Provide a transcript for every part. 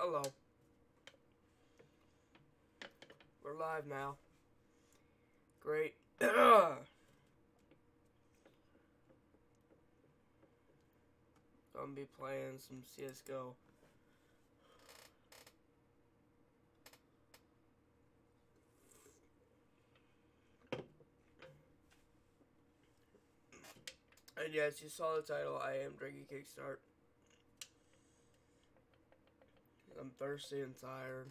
Hello. We're live now. Great. I'm gonna be playing some CSGO. And yes, you saw the title, I am drinking Kickstart. I'm thirsty and tired.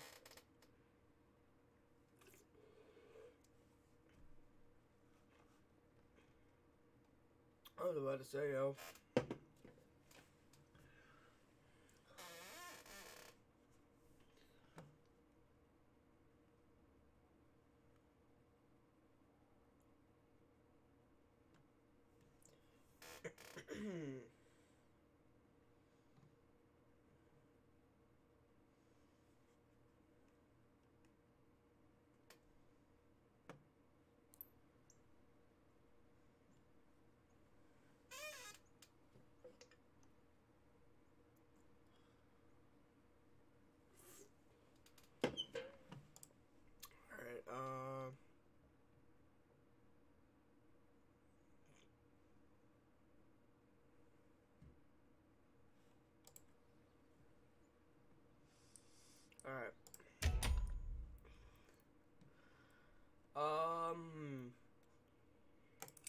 I was about to say, yo. Alright, Alright.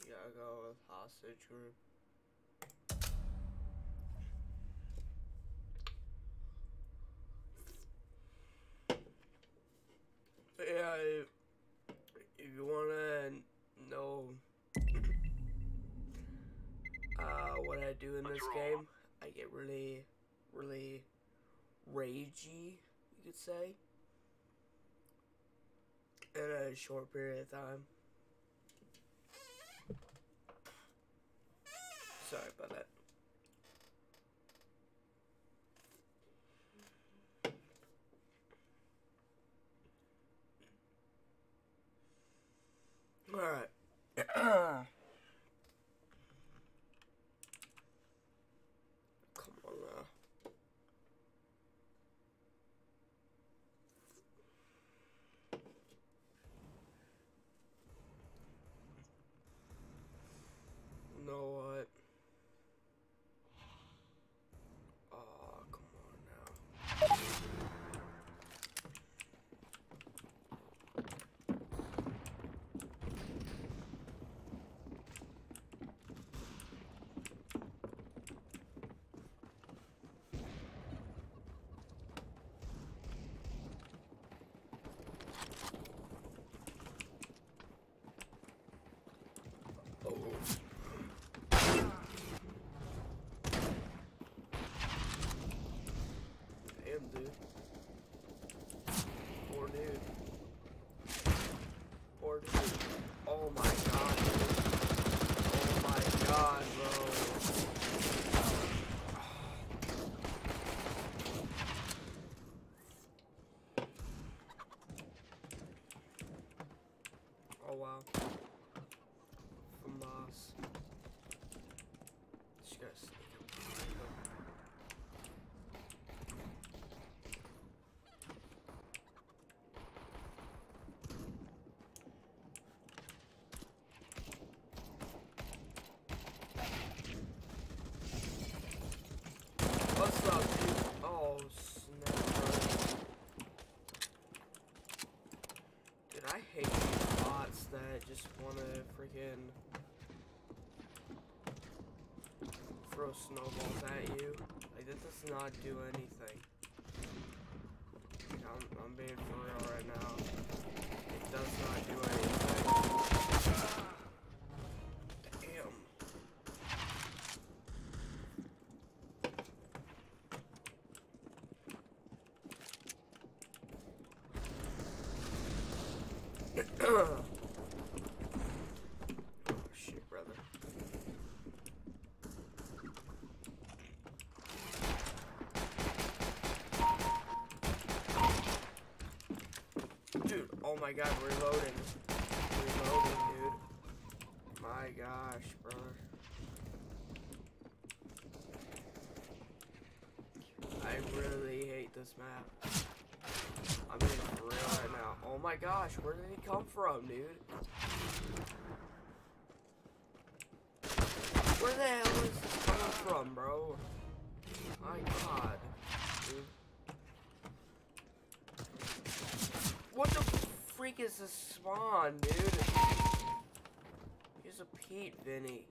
Gotta go with hostage group. But yeah, if you wanna know what I do in this game, I get really ragey, you could say, in a short period of time. Sorry about that. Alright. Come on now. You know what? Oh, come on now. Oh. Damn, dude. Poor dude. Poor dude. Oh my god, dude. Oh my god, bro. Oh wow. From boss. Just gotta sneak up. What's up, dude? Oh, snap, bro. Dude, I hate these bots that just wanna freaking throw snowballs at you. Like, that does not do anything. I'm being for real right now. It does not do anything. Damn. Oh shit, brother. Dude, oh my god, reloading. Reloading, dude. My gosh, brother. I really hate the this map. I mean, for real right now. Oh my gosh, where did he come from, dude? Where the hell is this coming from, bro? My god, dude. What the freak is this spawn, dude? Here's a Pete, Vinny.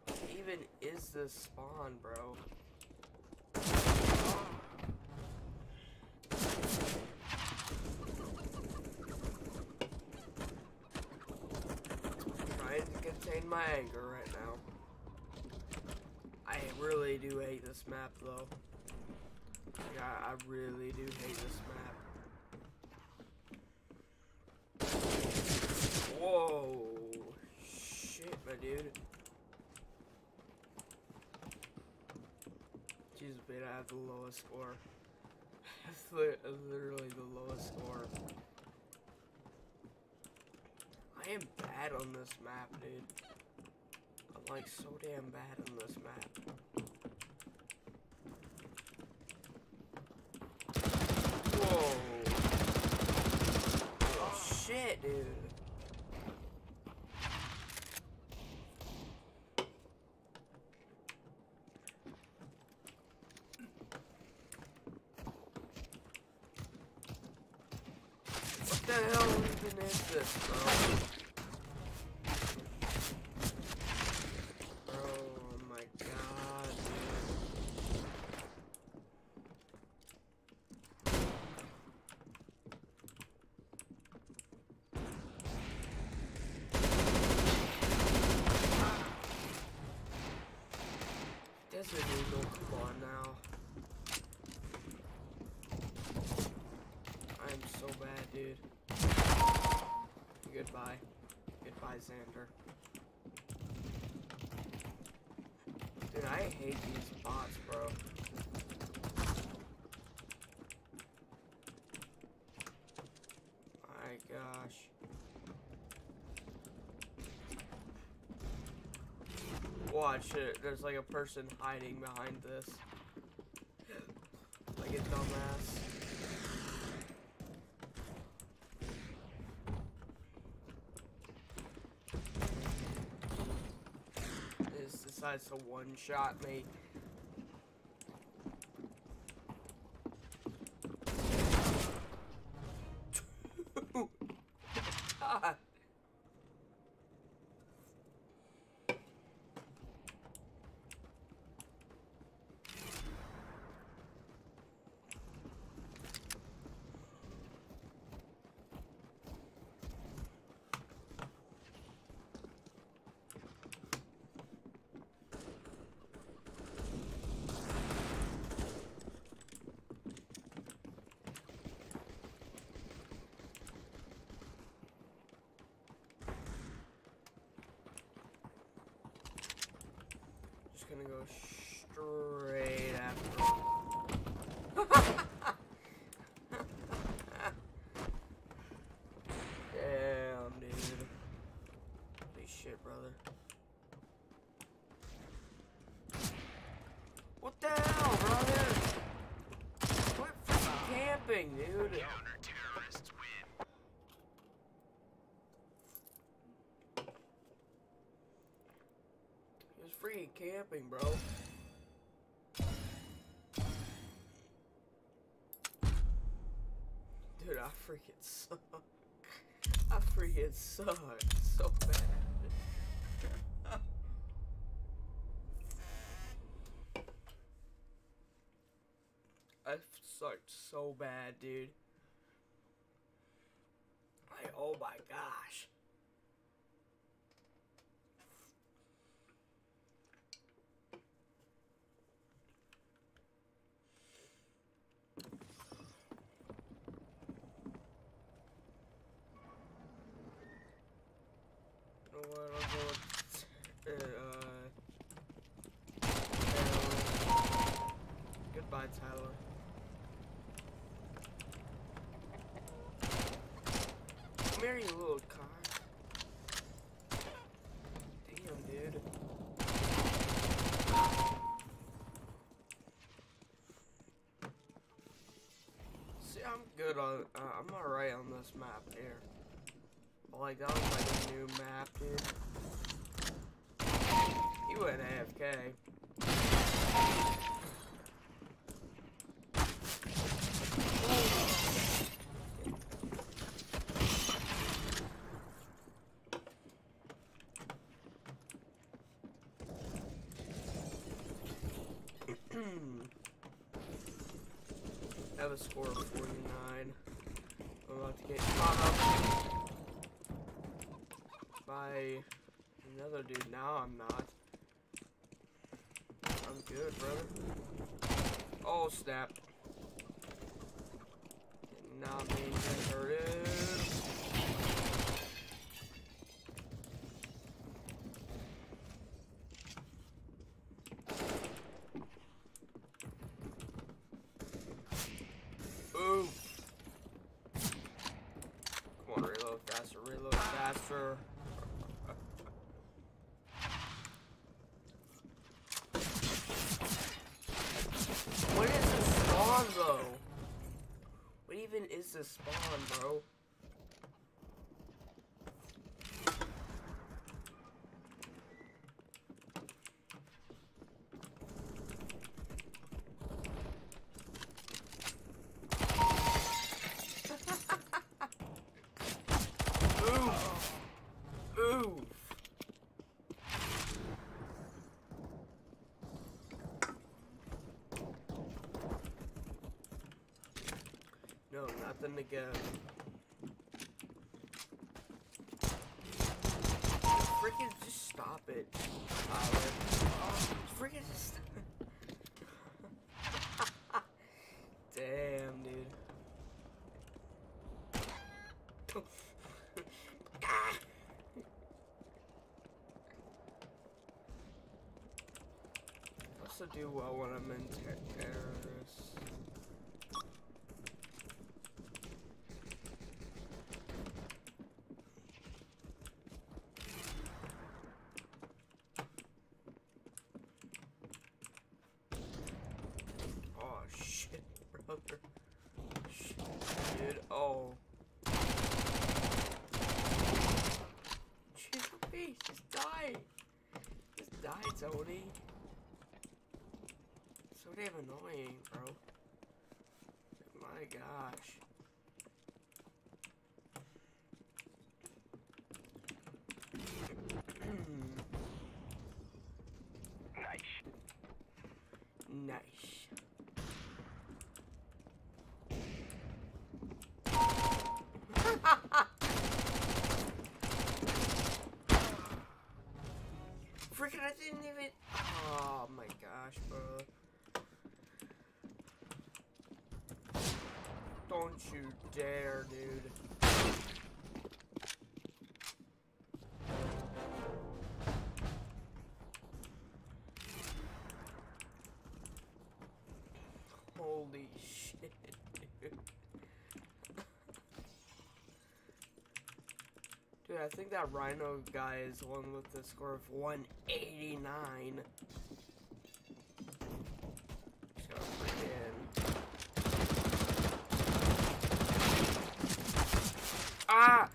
What even is this spawn, bro? I'm trying to contain my anger right now. I really do hate this map, though. Yeah, I really do hate this map. Whoa. Shit, my dude. Jeez, man, I have the lowest score. Literally the lowest score. I am bad on this map, dude. I'm like so damn bad on this map. Whoa. Oh shit, dude. What the hell even is this, bro? Bro, oh my god, Desert Eagle, come on now. I'm so bad, dude. Goodbye. Goodbye, Xander. Dude, I hate these bots, bro. My gosh. Watch it. There's like a person hiding behind this. Like a dumbass. Decides to one-shot me. God. Just gonna go straight after him. Damn, dude. Holy shit, brother. What the hell, brother? Quit freaking camping, dude. Counter-terrorists win. He was freaking camping, bro. Dude, I freaking suck. I freaking suck so bad. I sucked so bad, dude. Like, oh my gosh. You know what, I'll go with, goodbye, Tyler. Come here, you little cock. Damn, dude. good on. I'm alright on this map here. Like that was like a new map, dude. He went AFK. I have a score of 49. I'm about to get caught up by another dude. Now I'm not. I'm good, brother. Oh, snap. Not being hurted. Ooh. Come on, reload faster, reload faster. What is the spawn, though? What even is the spawn, bro? Ooh. No, nothing again. Freaking just stop it, Tyler. Freaking just stop it. Damn, dude. Also do well when I'm in terrorists. Oh shit, brother. Shit, dude. Oh. Jeez, just die. Just die, Tony. So damn annoying, bro. My gosh. Nice. Nice. Freaking, I didn't even. Oh my gosh, bro. Don't you dare, dude. Holy shit, dude. Dude, I think that Rhino guy is the one with the score of 189. So freaking. Ah!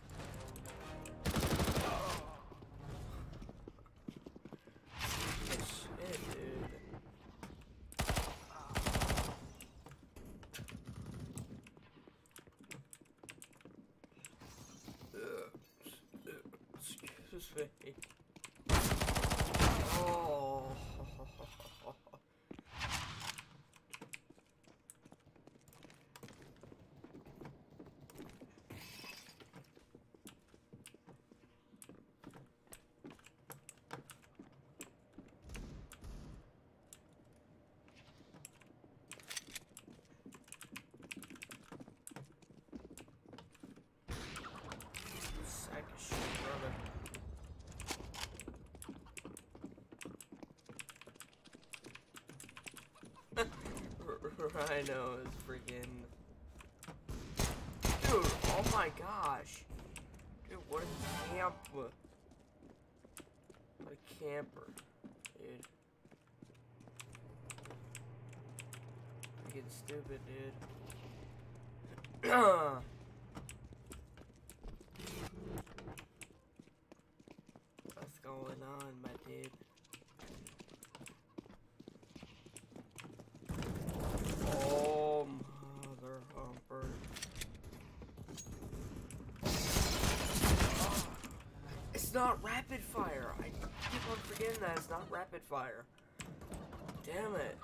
Shit, dude. Excuse me. Oh. Sack of shit, brother. Rhino is freaking. Dude, oh my gosh. Dude, what a camp. What a camper, dude. Freaking stupid, dude. What's going on, my dude? Oh, mother humper. It's not rapid fire. I keep on forgetting that it's not rapid fire. Damn it.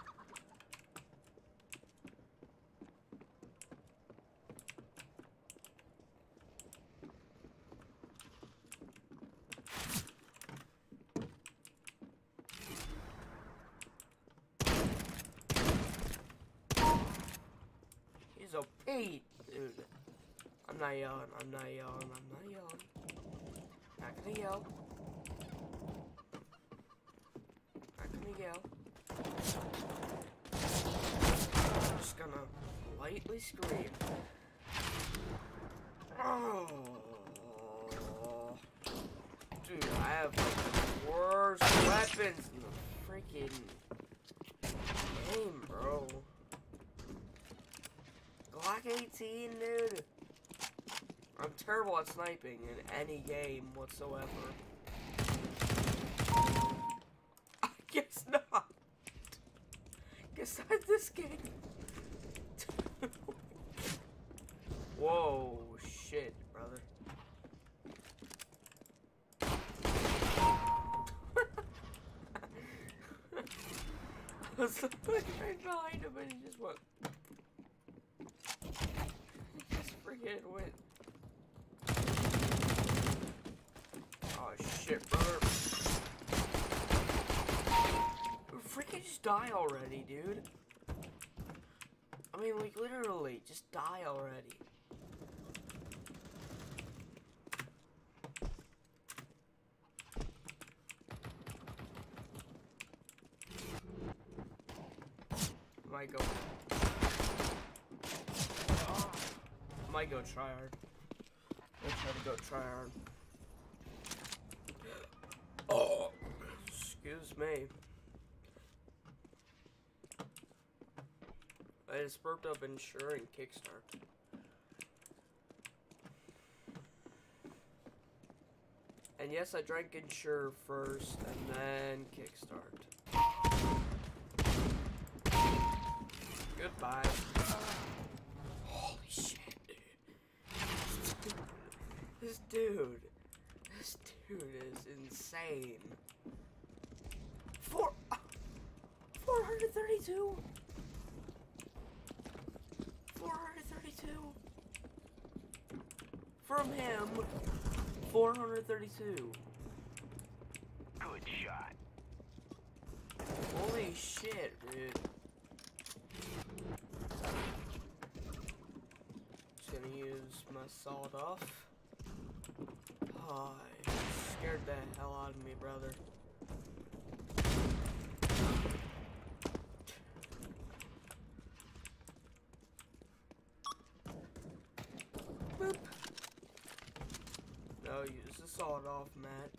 He's a Pete, dude. I'm not yelling. I'm not yelling. I'm not yelling. Not gonna yell. Not gonna yell. I'm just gonna lightly scream. Oh, dude, I have the worst weapons in the freaking game, bro. Glock 18, dude. I'm terrible at sniping in any game whatsoever. I guess not. Guess not this game. Whoa, shit, brother. I was right behind him and he just went. He just freaking went. Oh shit, brother. Freaking just die already, dude. I mean, like, literally, just die already. Might go. Might go try hard. Let's try to go try hard. Oh, excuse me. I just burped up Ensure and Kickstart. And yes, I drank Ensure first and then Kickstart. Goodbye. Holy shit, dude. This dude is insane. 432? 432? From him, 432. Good shot. Holy shit, dude. Just gonna use my sawed off. Oh, you scared the hell out of me, brother. Boop. No, use the sawed off, Matt.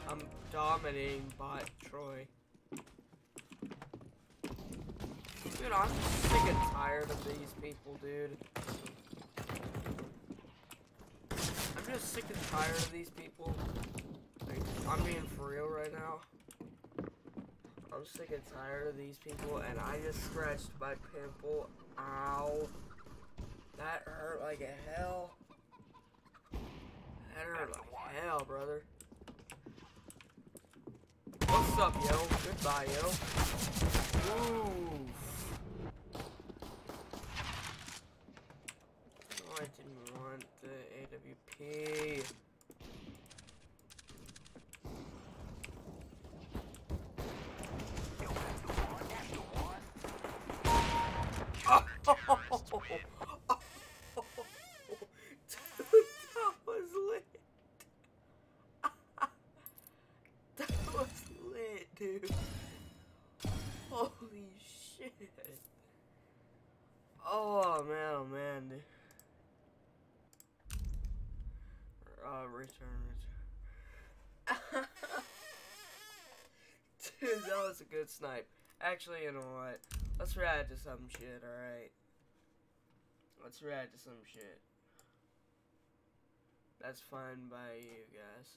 I'm dominating bot Troy. Dude, I'm sick and tired of these people, dude. I'm just sick and tired of these people. Like, I'm being for real right now. I'm sick and tired of these people, and I just scratched my pimple. Ow. That hurt like hell. That hurt like hell, brother. What's up, yo? Goodbye, yo. Oof. Oh, I didn't want the AWP. Oh, dude, that was lit. That was lit, dude. Holy shit. Oh man, dude. Return. That was a good snipe. Actually, you know what? Let's react to some shit, alright? Let's react to some shit. That's fine by you guys.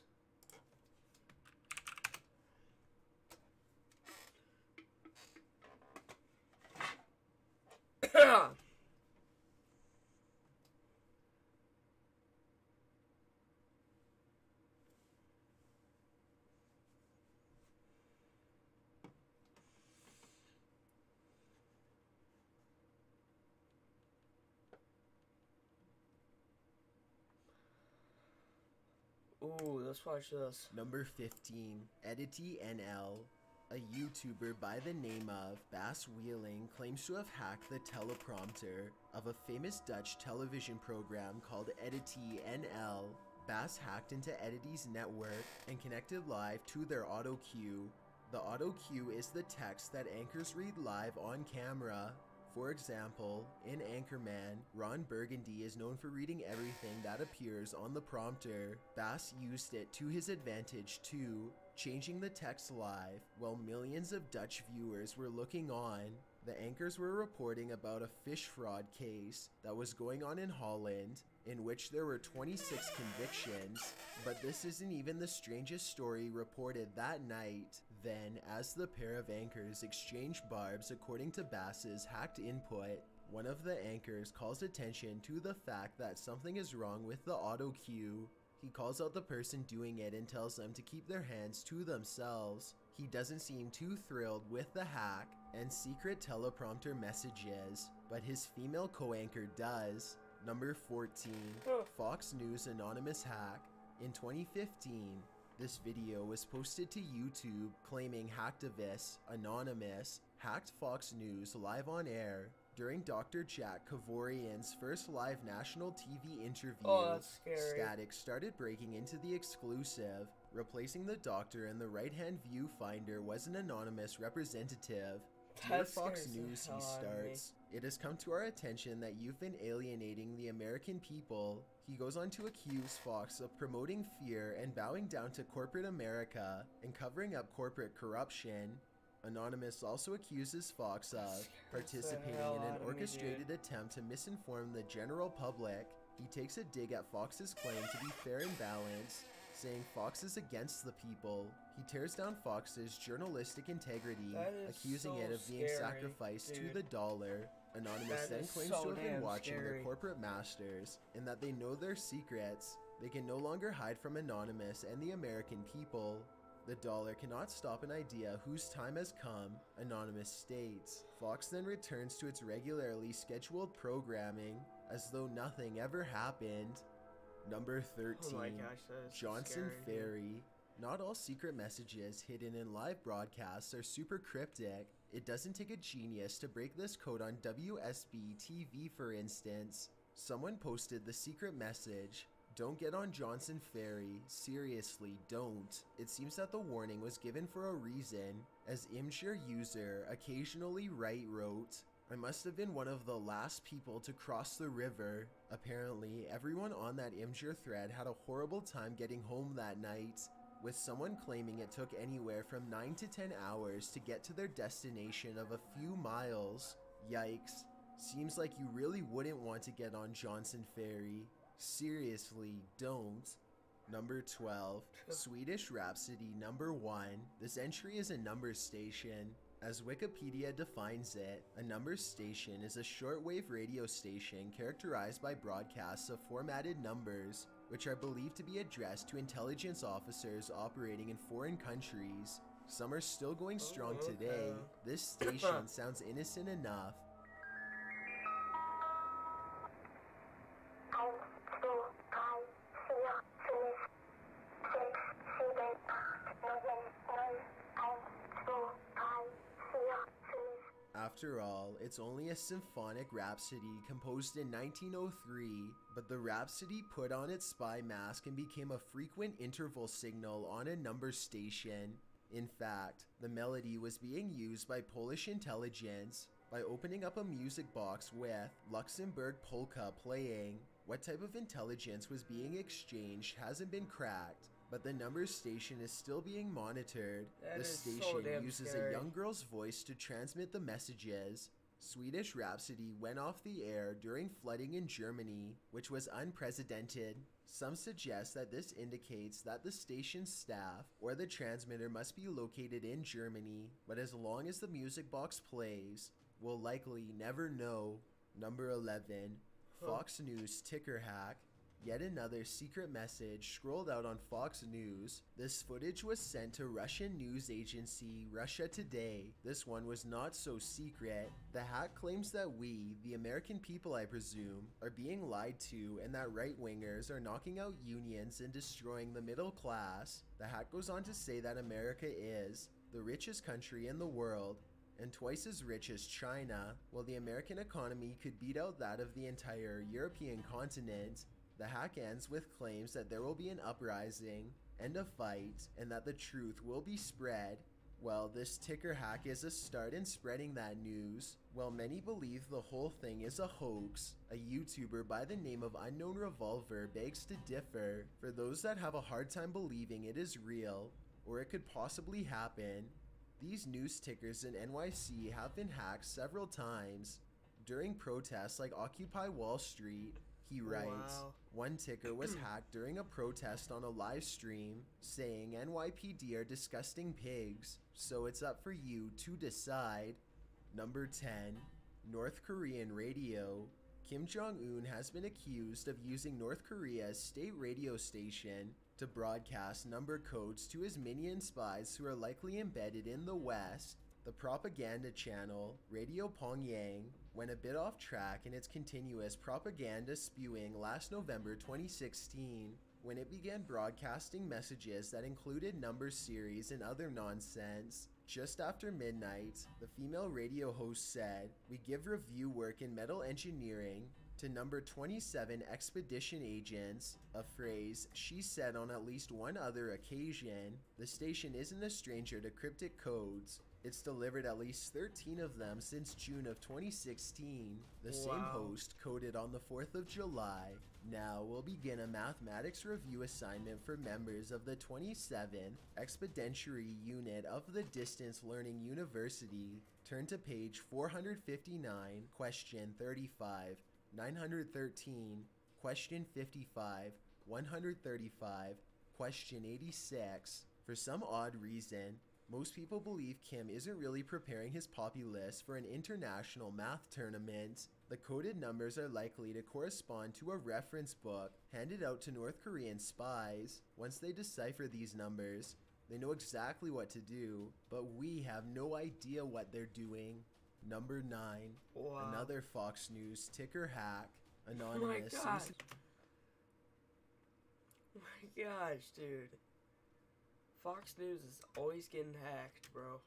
Ooh, let's watch this. Number 15, Edity NL. A YouTuber by the name of Bass Wheeling claims to have hacked the teleprompter of a famous Dutch television program called Edity NL. Bass hacked into Edity's network and connected live to their auto cue. The auto cue is the text that anchors read live on camera. For example, in Anchorman, Ron Burgundy is known for reading everything that appears on the prompter. Bass used it to his advantage too, changing the text live while millions of Dutch viewers were looking on. The anchors were reporting about a fish fraud case that was going on in Holland, in which there were 26 convictions, but this isn't even the strangest story reported that night. Then, as the pair of anchors exchange barbs according to Bass's hacked input, one of the anchors calls attention to the fact that something is wrong with the auto cue. He calls out the person doing it and tells them to keep their hands to themselves. He doesn't seem too thrilled with the hack and secret teleprompter messages, but his female co-anchor does. Number 14, Fox News anonymous hack. In 2015, this video was posted to YouTube claiming hacktivist Anonymous hacked Fox News live on air. During Dr. Jack Kavorian's first live national TV interview, static started breaking into the exclusive. Replacing the doctor in the right-hand viewfinder was an anonymous representative. Dear Fox News, he starts, it has come to our attention that you've been alienating the American people. He goes on to accuse Fox of promoting fear and bowing down to corporate America and covering up corporate corruption. Anonymous also accuses Fox of participating in an orchestrated attempt to misinform the general public. He takes a dig at Fox's claim to be fair and balanced, saying Fox is against the people. He tears down Fox's journalistic integrity, accusing it of being sacrificed to the dollar. Anonymous then claims to have been watching their corporate masters and that they know their secrets. They can no longer hide from Anonymous and the American people. The dollar cannot stop an idea whose time has come, Anonymous states. Fox then returns to its regularly scheduled programming as though nothing ever happened. Number 13, oh my gosh, Johnson Ferry. Not all secret messages hidden in live broadcasts are super cryptic. It doesn't take a genius to break this code on WSB TV, for instance. Someone posted the secret message, "Don't get on Johnson Ferry, seriously, don't." It seems that the warning was given for a reason, as Imgur user occasionally wrote, "I must have been one of the last people to cross the river." Apparently, everyone on that Imgur thread had a horrible time getting home that night, with someone claiming it took anywhere from 9 to 10 hours to get to their destination of a few miles. Yikes. Seems like you really wouldn't want to get on Johnson Ferry. Seriously, don't. Number 12, Swedish Rhapsody number 1. This entry is a number station. As Wikipedia defines it, a number station is a shortwave radio station characterized by broadcasts of formatted numbers, which are believed to be addressed to intelligence officers operating in foreign countries. Some are still going strong today. This station sounds innocent enough. After all, it's only a symphonic rhapsody composed in 1903, but the rhapsody put on its spy mask and became a frequent interval signal on a number station. In fact, the melody was being used by Polish intelligence by opening up a music box with Luxembourg polka playing. What type of intelligence was being exchanged hasn't been cracked, but the number station is still being monitored. That The is so station damn uses scary. a young girl's voice to transmit the messages. Swedish Rhapsody went off the air during flooding in Germany, which was unprecedented. Some suggest that this indicates that the station's staff or the transmitter must be located in Germany, but as long as the music box plays, we'll likely never know. Number 11. Fox News ticker hack. Yet another secret message scrolled out on Fox News. This footage was sent to Russian news agency Russia Today. This one was not so secret. The hack claims that we, the American people I presume, are being lied to and that right-wingers are knocking out unions and destroying the middle class. The hack goes on to say that America is the richest country in the world and twice as rich as China, while the American economy could beat out that of the entire European continent. The hack ends with claims that there will be an uprising and a fight and that the truth will be spread. Well, this ticker hack is a start in spreading that news. While many believe the whole thing is a hoax, a YouTuber by the name of Unknown Revolver begs to differ. For those that have a hard time believing it is real or it could possibly happen, these news tickers in NYC have been hacked several times. During protests like Occupy Wall Street, he writes, Wow. One ticker was hacked during a protest on a live stream saying NYPD are disgusting pigs, so it's up for you to decide. Number 10. North Korean radio. Kim Jong-un has been accused of using North Korea's state radio station to broadcast number codes to his minion spies who are likely embedded in the West. The propaganda channel, Radio Pyongyang, went a bit off track in its continuous propaganda spewing last November 2016 when it began broadcasting messages that included number series and other nonsense. Just after midnight, the female radio host said, "We give review work in metal engineering to number 27 expedition agents," a phrase she said on at least one other occasion. The station isn't a stranger to cryptic codes. It's delivered at least 13 of them since June of 2016. The same host coded on the 4th of July. Now we'll begin a mathematics review assignment for members of the 27th Expeditionary Unit of the Distance Learning University. Turn to page 459, question 35, 913, question 55, 135, question 86. For some odd reason, most people believe Kim isn't really preparing his populace for an international math tournament. The coded numbers are likely to correspond to a reference book handed out to North Korean spies. Once they decipher these numbers, they know exactly what to do, but we have no idea what they're doing. Number 9. Wow. Another Fox News ticker hack. Oh my Anonymous. gosh. Oh my gosh, dude. Fox News is always getting hacked, bro.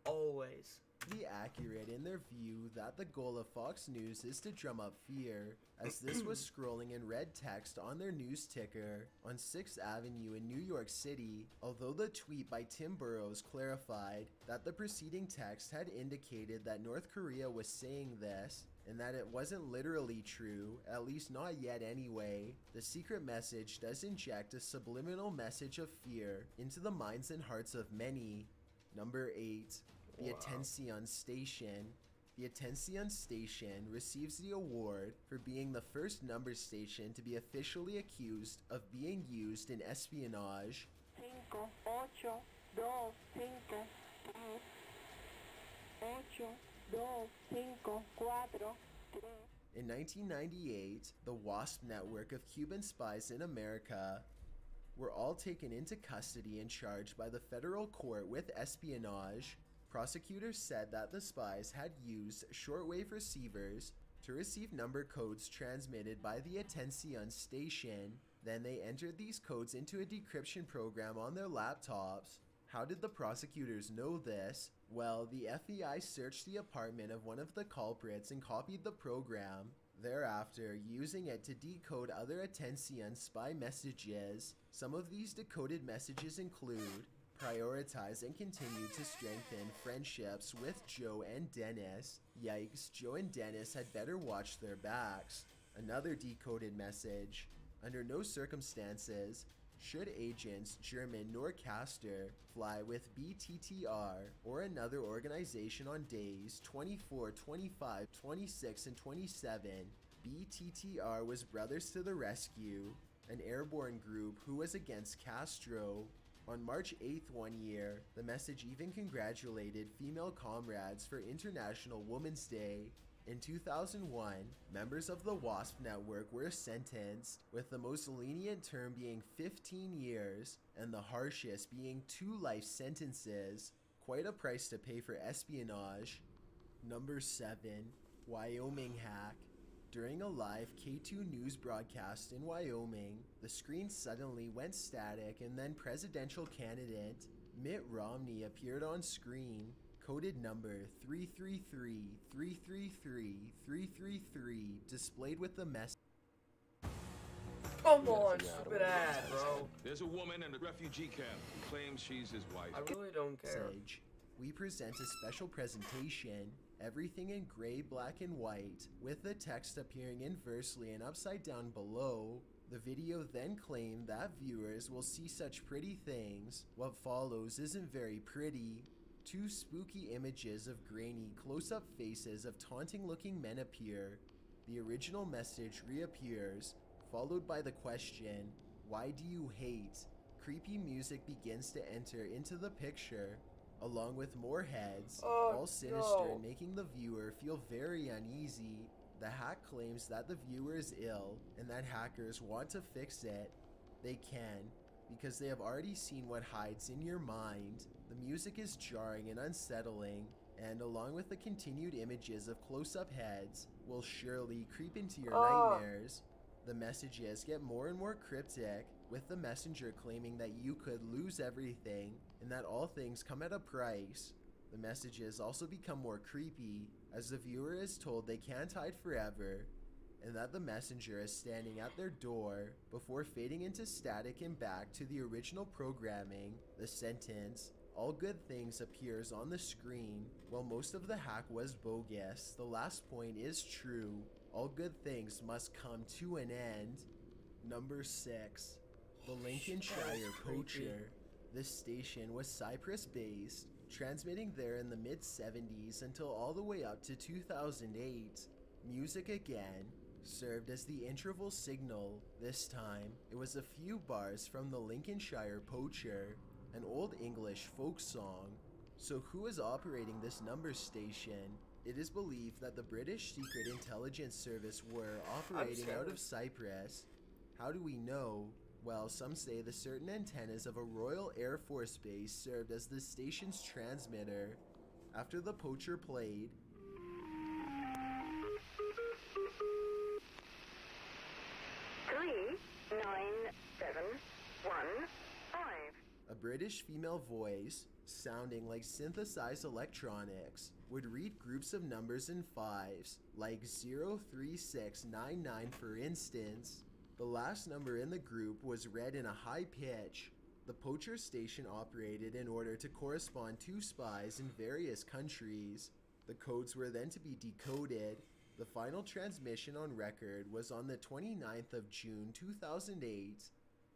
Always. Be accurate in their view that the goal of Fox News is to drum up fear, as this was scrolling in red text on their news ticker on 6th Avenue in New York City, although the tweet by Tim Burrows clarified that the preceding text had indicated that North Korea was saying this, and that it wasn't literally true, at least not yet anyway. The secret message does inject a subliminal message of fear into the minds and hearts of many. Number 8. The Attention Station. The Attention Station receives the award for being the first number station to be officially accused of being used in espionage. 5, 8, 2, 5, 8, 2, 5, 4, 3. In 1998, the WASP network of Cuban spies in America were all taken into custody and charged by the federal court with espionage. Prosecutors said that the spies had used shortwave receivers to receive number codes transmitted by the Attention Station. Then they entered these codes into a decryption program on their laptops. How did the prosecutors know this? Well, the FBI searched the apartment of one of the culprits and copied the program. Thereafter, using it to decode other Attention spy messages. Some of these decoded messages include: prioritize and continue to strengthen friendships with Joe and Dennis. Yikes, Joe and Dennis had better watch their backs. Another decoded message: under no circumstances should agents German nor Caster fly with BTTR or another organization on days 24, 25, 26, and 27, BTTR was Brothers to the Rescue, an airborne group who was against Castro. On March 8th one year, the message even congratulated female comrades for International Women's Day. In 2001, members of the WASP network were sentenced, with the most lenient term being 15 years and the harshest being 2 life sentences. Quite a price to pay for espionage. Number 7. Wyoming hack. During a live K2 news broadcast in Wyoming, the screen suddenly went static and then presidential candidate Mitt Romney appeared on screen. Coded number 333-333-333 displayed with the message. Come on, stupid ad, bro. There's a woman in a refugee camp who claims she's his wife. I really don't care. We present a special presentation, everything in gray, black, and white, with the text appearing inversely and upside down below. The video then claimed that viewers will see such pretty things. What follows isn't very pretty. 2 spooky images of grainy, close-up faces of taunting-looking men appear. The original message reappears, followed by the question, "Why do you hate?" Creepy music begins to enter into the picture, along with more heads, all sinister, making the viewer feel very uneasy. The hack claims that the viewer is ill, and that hackers want to fix it. They can, because they have already seen what hides in your mind. The music is jarring and unsettling, and along with the continued images of close-up heads, will surely creep into your nightmares. The messages get more and more cryptic, with the messenger claiming that you could lose everything, and that all things come at a price. The messages also become more creepy, as the viewer is told they can't hide forever, and that the messenger is standing at their door, before fading into static and back to the original programming. The sentence, "All good things," appears on the screen. While most of the hack was bogus, the last point is true. All good things must come to an end. Number 6. The Lincolnshire Poacher. This station was Cyprus-based, transmitting there in the mid-70s until all the way up to 2008. Music again served as the interval signal. This time, it was a few bars from the Lincolnshire Poacher, an old English folk song. So who is operating this number station? It is believed that the British Secret Intelligence Service were operating out of Cyprus. How do we know? Well, some say the certain antennas of a Royal Air Force base served as the station's transmitter. After the poacher played, a British female voice, sounding like synthesized electronics, would read groups of numbers in fives, like 03699 for instance. The last number in the group was read in a high pitch. The poacher station operated in order to correspond to spies in various countries. The codes were then to be decoded. The final transmission on record was on the 29th of June 2008.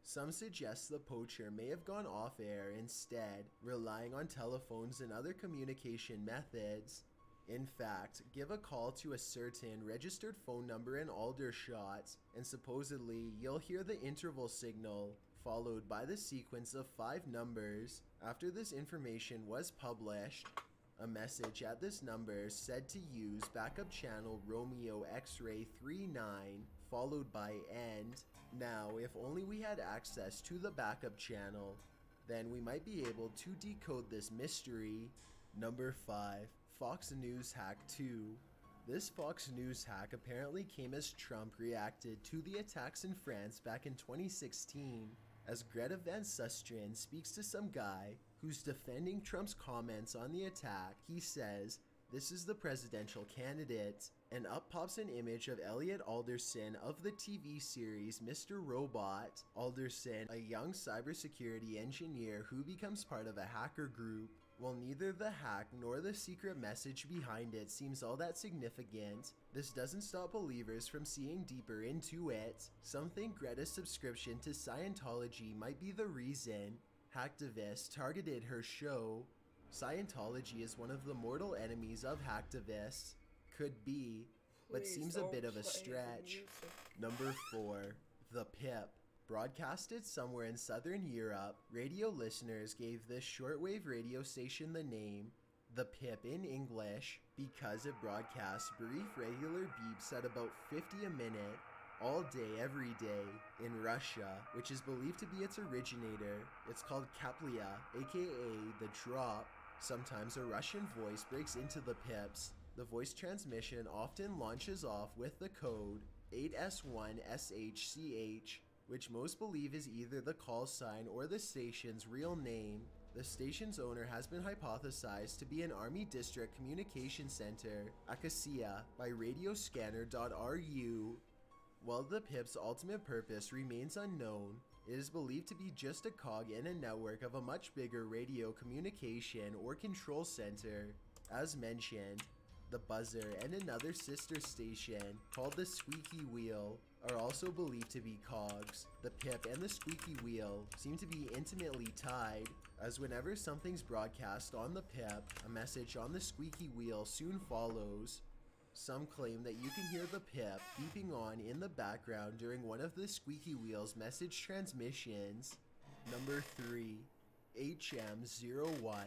Some suggest the poacher may have gone off air instead, relying on telephones and other communication methods. In fact, give a call to a certain registered phone number in Aldershot, and supposedly you'll hear the interval signal, followed by the sequence of 5 numbers. After this information was published, a message at this number said to use backup channel Romeo X-ray 39, followed by end. Now, if only we had access to the backup channel, then we might be able to decode this mystery. Number 5. Fox News Hack 2. This Fox News hack apparently came as Trump reacted to the attacks in France back in 2016. As Greta Van Susteren speaks to some guy who's defending Trump's comments on the attack, he says, "This is the presidential candidate," and up pops an image of Elliot Alderson of the TV series Mr. Robot. Alderson, a young cybersecurity engineer who becomes part of a hacker group. While neither the hack nor the secret message behind it seems all that significant, this doesn't stop believers from seeing deeper into it. Some think Greta's subscription to Scientology might be the reason. Hacktivists targeted her show. Scientology is one of the mortal enemies of hacktivists. Could be, but Please seems a don't bit of a play the stretch. music. Number 4. The Pip. Broadcasted somewhere in southern Europe, radio listeners gave this shortwave radio station the name The Pip in English because it broadcasts brief regular beeps at about 50 a minute, all day, every day, in Russia, which is believed to be its originator. It's called Kaplia, aka the drop. Sometimes a Russian voice breaks into the pips. The voice transmission often launches off with the code 8S1SHCH, which most believe is either the call sign or the station's real name. The station's owner has been hypothesized to be an Army District Communication Center, Acacia, by radioscanner.ru. While the PIP's ultimate purpose remains unknown, it is believed to be just a cog in a network of a much bigger radio communication or control center. As mentioned, the buzzer and another sister station called the squeaky wheel are also believed to be cogs. The pip and the squeaky wheel seem to be intimately tied, as whenever something's broadcast on the pip, a message on the squeaky wheel soon follows. Some claim that you can hear the pip beeping on in the background during one of the squeaky wheel's message transmissions. Number 3. HM01.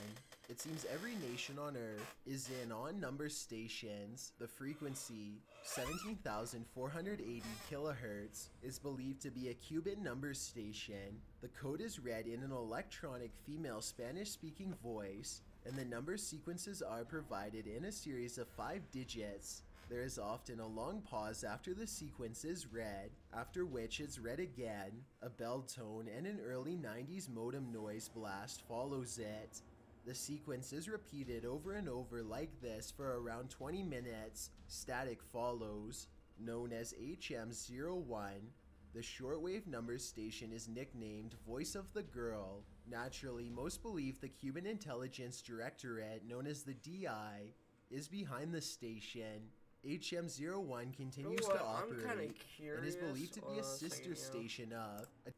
It seems every nation on Earth is in on number stations. The frequency, 17,480 kilohertz, is believed to be a Cuban number station. The code is read in an electronic female Spanish-speaking voice, and the number sequences are provided in a series of 5 digits. There is often a long pause after the sequence is read, after which it's read again. A bell tone and an early 90s modem noise blast follows it. The sequence is repeated over and over like this for around 20 minutes. Static follows. Known as HM01, the shortwave number station is nicknamed Voice of the Girl. Naturally, most believe the Cuban Intelligence Directorate, known as the DI, is behind the station. HM01 continues to operate and is believed to be a sister station of... I'm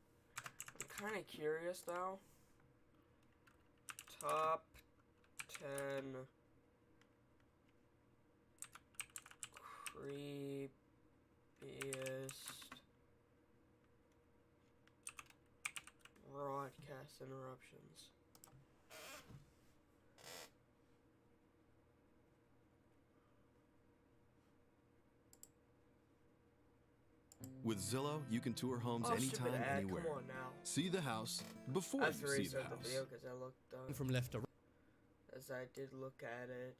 kind of curious now. Top 10 creepiest broadcast interruptions. With Zillow, you can tour homes anytime, anywhere. Come on now. See the house before I have to you see the restart the video house. because I looked From left to right. as I did look at it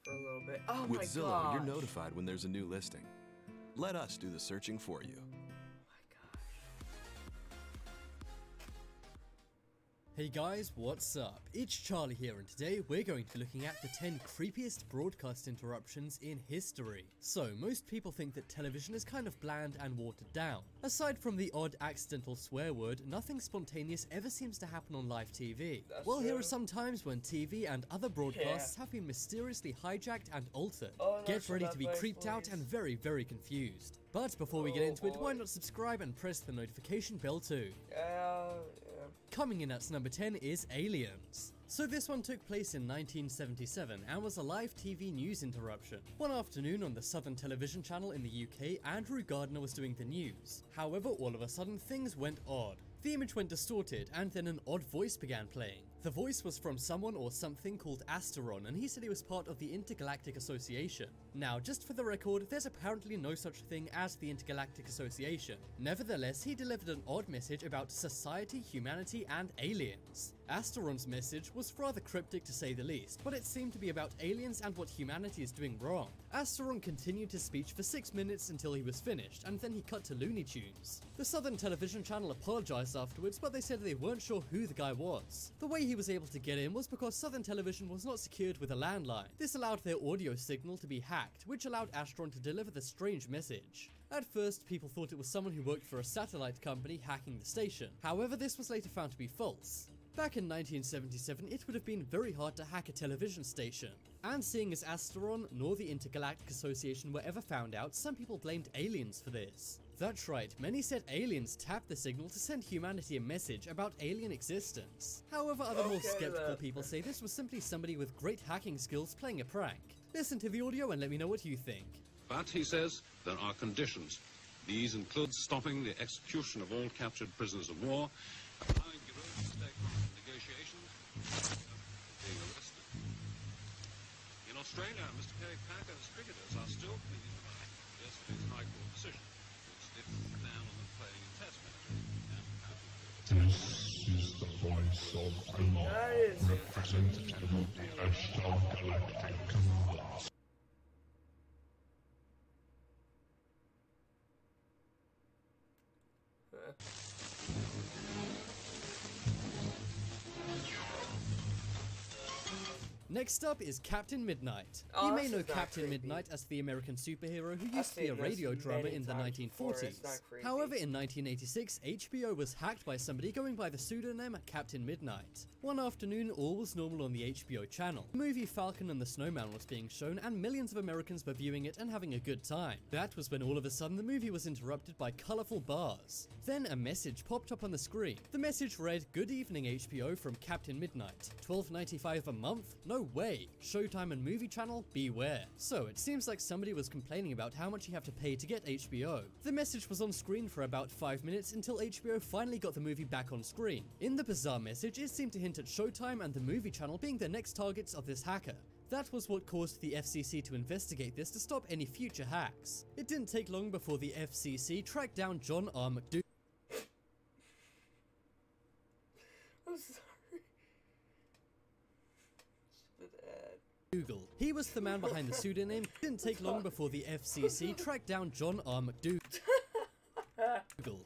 for a little bit. Oh With my Zillow, gosh. you're notified when there's a new listing. Let us do the searching for you. Hey guys, what's up? It's Charlie here, and today we're going to be looking at the 10 creepiest broadcast interruptions in history. So, most people think that television is kind of bland and watered down. Aside from the odd accidental swear word, nothing spontaneous ever seems to happen on live TV. Well, here are some times when TV and other broadcasts have been mysteriously hijacked and altered. Get ready to be creeped out and very, very confused. But before we get into it, why not subscribe and press the notification bell too? Coming in at number 10 is Aliens. So this one took place in 1977 and was a live TV news interruption. One afternoon on the Southern Television Channel in the UK, Andrew Gardner was doing the news. However, all of a sudden things went odd. The image went distorted and then an odd voice began playing. The voice was from someone or something called Asteron, and he said he was part of the Intergalactic Association. Now, just for the record, there's apparently no such thing as the Intergalactic Association. Nevertheless, he delivered an odd message about society, humanity, and aliens. Asteron's message was rather cryptic to say the least, but it seemed to be about aliens and what humanity is doing wrong. Asteron continued his speech for 6 minutes until he was finished, and then he cut to Looney Tunes. The Southern Television Channel apologized afterwards, but they said they weren't sure who the guy was. The way he was able to get in was because Southern Television was not secured with a landline. This allowed their audio signal to be hacked, which allowed Asteron to deliver the strange message. At first, people thought it was someone who worked for a satellite company hacking the station. However, this was later found to be false. Back in 1977, it would have been very hard to hack a television station. And seeing as Asteron nor the Intergalactic Association were ever found out, some people blamed aliens for this. That's right, many said aliens tapped the signal to send humanity a message about alien existence. However, other more skeptical people say this was simply somebody with great hacking skills playing a prank. Listen to the audio and let me know what you think. But, he says, there are conditions. These include stopping the execution of all captured prisoners of war, allowing Giroux to take part in negotiations, being arrested. In Australia, Mr. Kerry Packer's cricketers are still pleading the right of yesterday's High Court decision, which did ban on them playing in Test matches. This is the voice of Allah, representative of the Ashtar Galactic Command. Next up is Captain Midnight. Oh, You may this know is not Captain creepy. Midnight as the American superhero who I've used to be a seen this radio drama many in the times before, it's 1940s. not creepy. However, in 1986, HBO was hacked by somebody going by the pseudonym Captain Midnight. One afternoon, all was normal on the HBO channel. The movie Falcon and the Snowman was being shown, and millions of Americans were viewing it and having a good time. That was when all of a sudden the movie was interrupted by colourful bars. Then a message popped up on the screen. The message read, "Good evening HBO from Captain Midnight. $12.95 a month? No way. Showtime and Movie Channel? Beware." So it seems like somebody was complaining about how much you have to pay to get HBO. The message was on screen for about 5 minutes until HBO finally got the movie back on screen. In the bizarre message, it seemed to hint at Showtime and the Movie Channel being the next targets of this hacker. That was what caused the FCC to investigate this to stop any future hacks. It didn't take long before the FCC tracked down John R. McDougal. I'm sorry. Stupid ad. Google. He was the man behind the pseudonym. Didn't take long before the FCC tracked down John R. McDougal.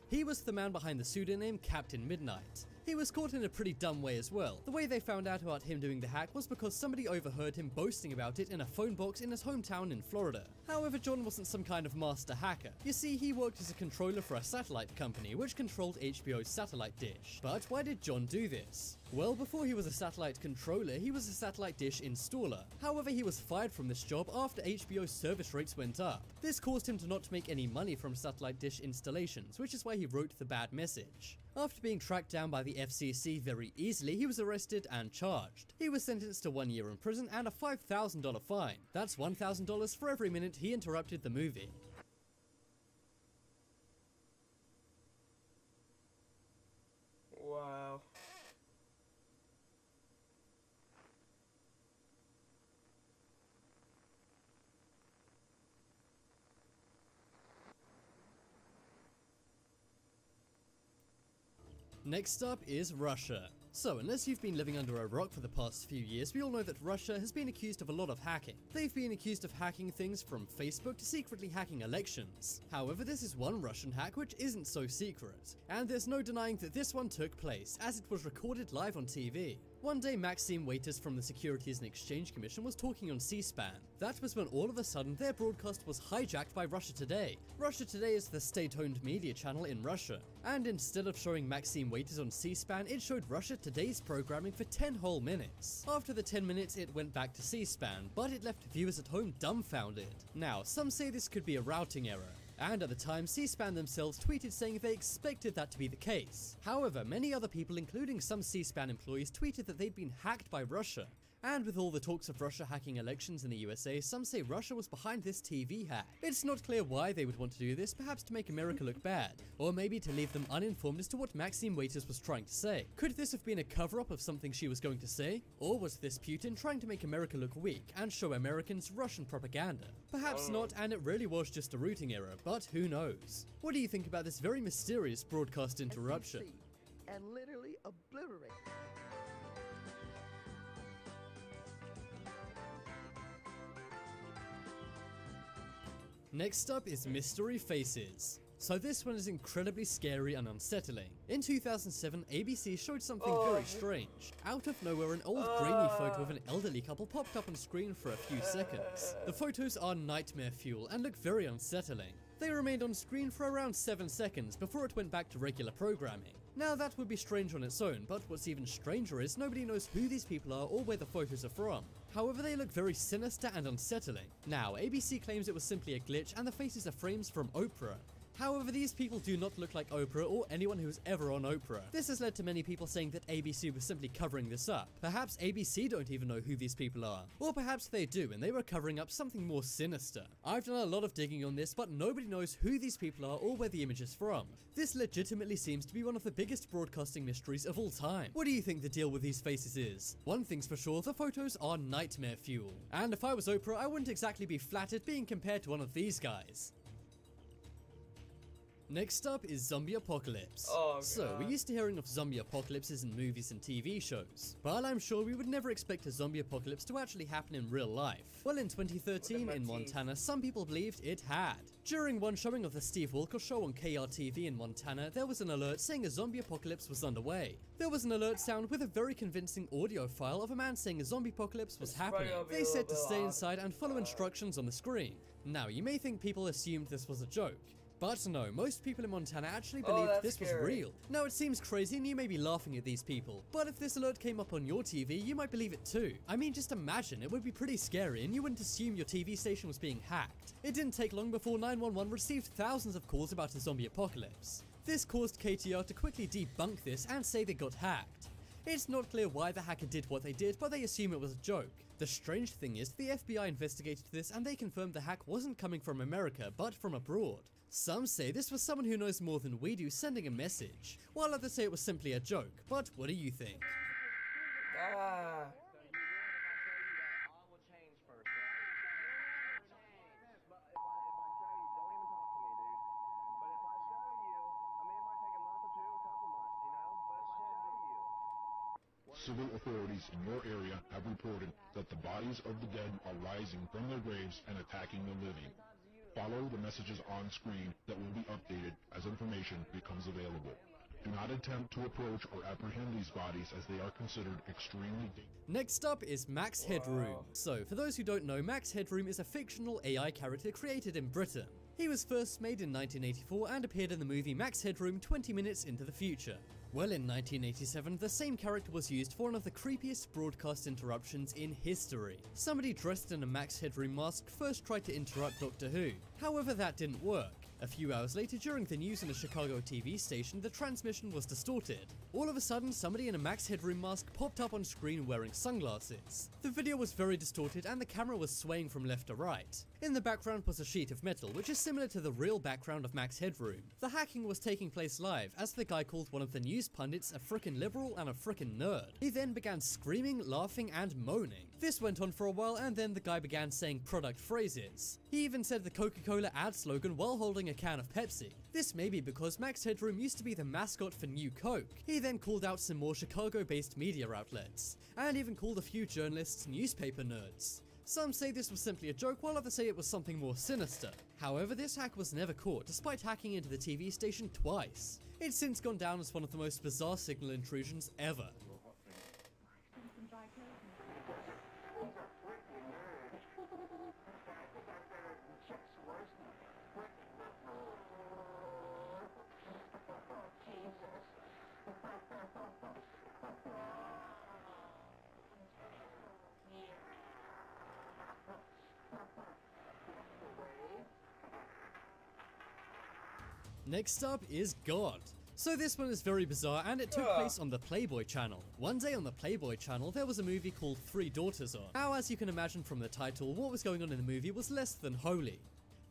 He was the man behind the pseudonym Captain Midnight. He was caught in a pretty dumb way as well. The way they found out about him doing the hack was because somebody overheard him boasting about it in a phone box in his hometown in Florida. However, John wasn't some kind of master hacker. You see, he worked as a controller for a satellite company which controlled HBO's satellite dish. But why did John do this? Well, before he was a satellite controller, he was a satellite dish installer. However, he was fired from this job after HBO's service rates went up. This caused him to not make any money from satellite dish installations, which is why he wrote the bad message. After being tracked down by the FCC very easily, he was arrested and charged. He was sentenced to 1 year in prison and a $5,000 fine. That's $1,000 for every minute he interrupted the movie. Wow. Next up is Russia. So, unless you've been living under a rock for the past few years, we all know that Russia has been accused of a lot of hacking. They've been accused of hacking things from Facebook to secretly hacking elections. However, this is one Russian hack which isn't so secret. And there's no denying that this one took place, as it was recorded live on TV. One day, Maxime Waiters from the Securities and Exchange Commission was talking on C-SPAN. That was when all of a sudden their broadcast was hijacked by Russia Today. Russia Today is the state-owned media channel in Russia. And instead of showing Maxime Waiters on C-SPAN, it showed Russia Today's programming for 10 whole minutes. After the 10 minutes, it went back to C-SPAN, but it left viewers at home dumbfounded. Now, some say this could be a routing error. And at the time, C-SPAN themselves tweeted saying they expected that to be the case. However, many other people, including some C-SPAN employees, tweeted that they'd been hacked by Russia. And with all the talks of Russia hacking elections in the USA, some say Russia was behind this TV hack. It's not clear why they would want to do this, perhaps to make America look bad, or maybe to leave them uninformed as to what Maxime Waiters was trying to say. Could this have been a cover-up of something she was going to say? Or was this Putin trying to make America look weak and show Americans Russian propaganda? Perhaps not, and it really was just a routing error, but who knows? What do you think about this very mysterious broadcast interruption? And literally obliterate. Next up is Mystery Faces. So this one is incredibly scary and unsettling. In 2007, ABC showed something very strange. Out of nowhere, an old grainy photo of an elderly couple popped up on screen for a few seconds. The photos are nightmare fuel and look very unsettling. They remained on screen for around 7 seconds before it went back to regular programming. Now that would be strange on its own, but what's even stranger is nobody knows who these people are or where the photos are from. However, they look very sinister and unsettling. Now, ABC claims it was simply a glitch and the faces are frames from Oprah. However, these people do not look like Oprah or anyone who was ever on Oprah. This has led to many people saying that ABC was simply covering this up. Perhaps ABC don't even know who these people are. Or perhaps they do and they were covering up something more sinister. I've done a lot of digging on this, but nobody knows who these people are or where the image is from. This legitimately seems to be one of the biggest broadcasting mysteries of all time. What do you think the deal with these faces is? One thing's for sure, the photos are nightmare fuel. And if I was Oprah, I wouldn't exactly be flattered being compared to one of these guys. Next up is zombie apocalypse. Oh, so, we're used to hearing of zombie apocalypses in movies and TV shows, but I'm sure we would never expect a zombie apocalypse to actually happen in real life. Well, in 2013 in Montana, some people believed it had. During one showing of the Steve Wilkos show on KRTV in Montana, there was an alert saying a zombie apocalypse was underway. There was an alert sound with a very convincing audio file of a man saying a zombie apocalypse was happening. They said to stay inside and follow instructions on the screen. Now, you may think people assumed this was a joke. But no, most people in Montana actually believed this was real. Now it seems crazy and you may be laughing at these people, but if this alert came up on your TV, you might believe it too. I mean, just imagine, it would be pretty scary and you wouldn't assume your TV station was being hacked. It didn't take long before 911 received thousands of calls about a zombie apocalypse. This caused KTR to quickly debunk this and say they got hacked. It's not clear why the hacker did what they did, but they assume it was a joke. The strange thing is, the FBI investigated this and they confirmed the hack wasn't coming from America, but from abroad. Some say this was someone who knows more than we do sending a message, while others say it was simply a joke. But what do you think? Civil authorities in your area have reported that the bodies of the dead are rising from their graves and attacking the living. Follow the messages on screen that will be updated as information becomes available. Do not attempt to approach or apprehend these bodies as they are considered extremely dangerous. Next up is Max Headroom. So, for those who don't know, Max Headroom is a fictional AI character created in Britain. He was first made in 1984 and appeared in the movie Max Headroom 20 minutes into the future. Well, in 1987, the same character was used for one of the creepiest broadcast interruptions in history. Somebody dressed in a Max Headroom mask first tried to interrupt Doctor Who. However, that didn't work. A few hours later, during the news on a Chicago TV station, the transmission was distorted. All of a sudden, somebody in a Max Headroom mask popped up on screen wearing sunglasses. The video was very distorted and the camera was swaying from left to right. In the background was a sheet of metal, which is similar to the real background of Max Headroom. The hacking was taking place live, as the guy called one of the news pundits a frickin' liberal and a frickin' nerd. He then began screaming, laughing, and moaning. This went on for a while, and then the guy began saying product phrases. He even said the Coca-Cola ad slogan while holding a can of Pepsi. This may be because Max Headroom used to be the mascot for New Coke. He then called out some more Chicago-based media outlets, and even called a few journalists newspaper nerds. Some say this was simply a joke, while others say it was something more sinister. However, this hack was never caught, despite hacking into the TV station twice. It's since gone down as one of the most bizarre signal intrusions ever. Next up is God. So this one is very bizarre and it took place on the Playboy channel. One day on the Playboy channel there was a movie called 3 Daughters on. Now, as you can imagine from the title, what was going on in the movie was less than holy.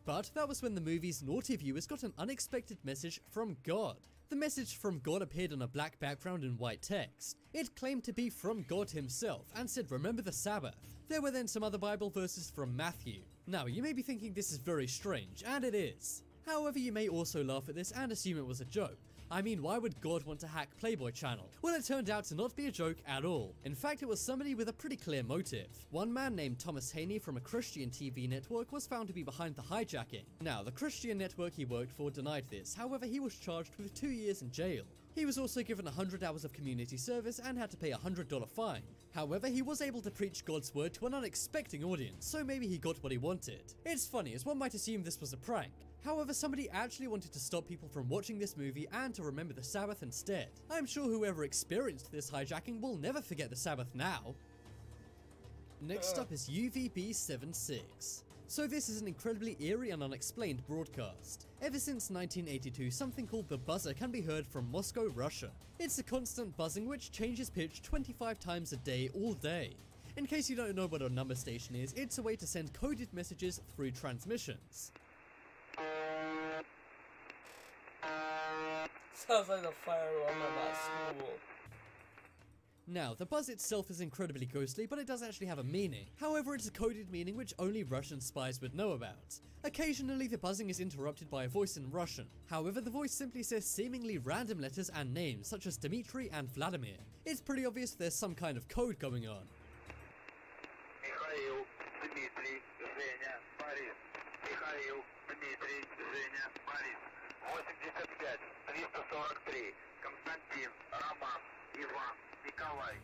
But that was when the movie's naughty viewers got an unexpected message from God. The message from God appeared on a black background in white text. It claimed to be from God himself and said, "Remember the Sabbath." There were then some other Bible verses from Matthew. Now, you may be thinking this is very strange, and it is. However, you may also laugh at this and assume it was a joke. I mean, why would God want to hack Playboy channel? Well, it turned out to not be a joke at all. In fact, it was somebody with a pretty clear motive. One man named Thomas Haney from a Christian TV network was found to be behind the hijacking. Now, the Christian network he worked for denied this, however he was charged with 2 years in jail. He was also given 100 hours of community service and had to pay a $100 fine. However, he was able to preach God's word to an unexpected audience, so maybe he got what he wanted. It's funny, as one might assume this was a prank. However, somebody actually wanted to stop people from watching this movie and to remember the Sabbath instead. I'm sure whoever experienced this hijacking will never forget the Sabbath now. Next up is UVB-76. So this is an incredibly eerie and unexplained broadcast. Ever since 1982, something called the buzzer can be heard from Moscow, Russia. It's a constant buzzing which changes pitch 25 times a day, all day. In case you don't know what a number station is, it's a way to send coded messages through transmissions. Sounds like the fire alarm at my school. Now, the buzz itself is incredibly ghostly, but it does actually have a meaning. However, it's a coded meaning which only Russian spies would know about. Occasionally, the buzzing is interrupted by a voice in Russian. However, the voice simply says seemingly random letters and names, such as Dmitry and Vladimir. It's pretty obvious there's some kind of code going on. Михаил, Дмитрий, Женя, Борис. Михаил, Дмитрий, Женя, Борис. 85, 343. Константин, Роман, Иван, Николай.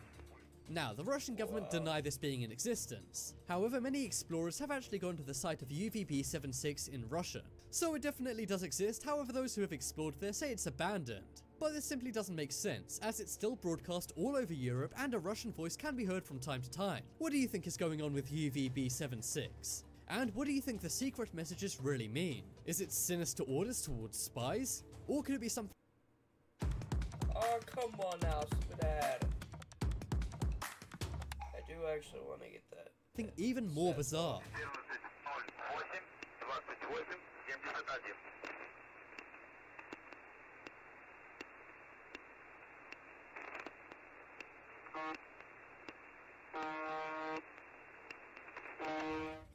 Now, the Russian government deny this being in existence. However, many explorers have actually gone to the site of UVB-76 in Russia. So it definitely does exist, however those who have explored there say it's abandoned. But this simply doesn't make sense, as it's still broadcast all over Europe and a Russian voice can be heard from time to time. What do you think is going on with UVB-76? And what do you think the secret messages really mean? Is it sinister orders towards spies? Or could it be something— Oh, come on now, stupid ad. I do actually want to get that. even more bizarre?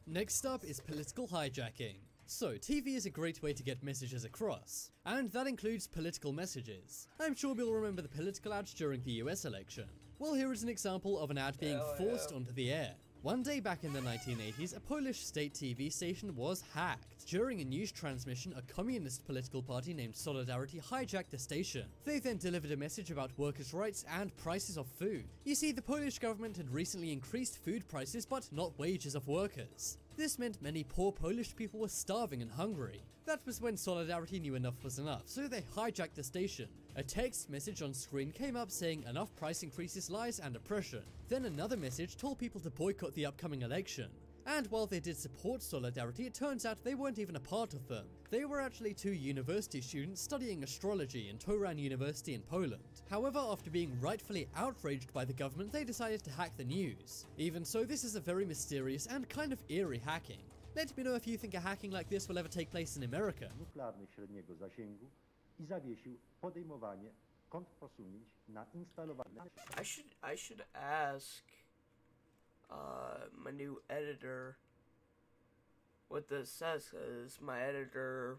Next up is political hijacking. So, TV is a great way to get messages across, and that includes political messages. I'm sure you'll remember the political ads during the US election. Well, here is an example of an ad being forced onto the air. One day back in the 1980s, a Polish state TV station was hacked. During a news transmission, a communist political party named Solidarity hijacked the station. They then delivered a message about workers' rights and prices of food. You see, the Polish government had recently increased food prices, but not wages of workers. This meant many poor Polish people were starving and hungry. That was when Solidarity knew enough was enough, so they hijacked the station. A text message on screen came up saying enough price increases, lies and oppression. Then another message told people to boycott the upcoming election. And while they did support Solidarity, it turns out they weren't even a part of them. They were actually two university students studying astrology in Toruń University in Poland. However, after being rightfully outraged by the government, they decided to hack the news. Even so, this is a very mysterious and kind of eerie hacking. Let me know if you think a hacking like this will ever take place in America. Nuklearnych średniego zasięgu I zawiesił podejmowanie kontrposunięć na instalowane. I should ask my new editor what this says, cause my editor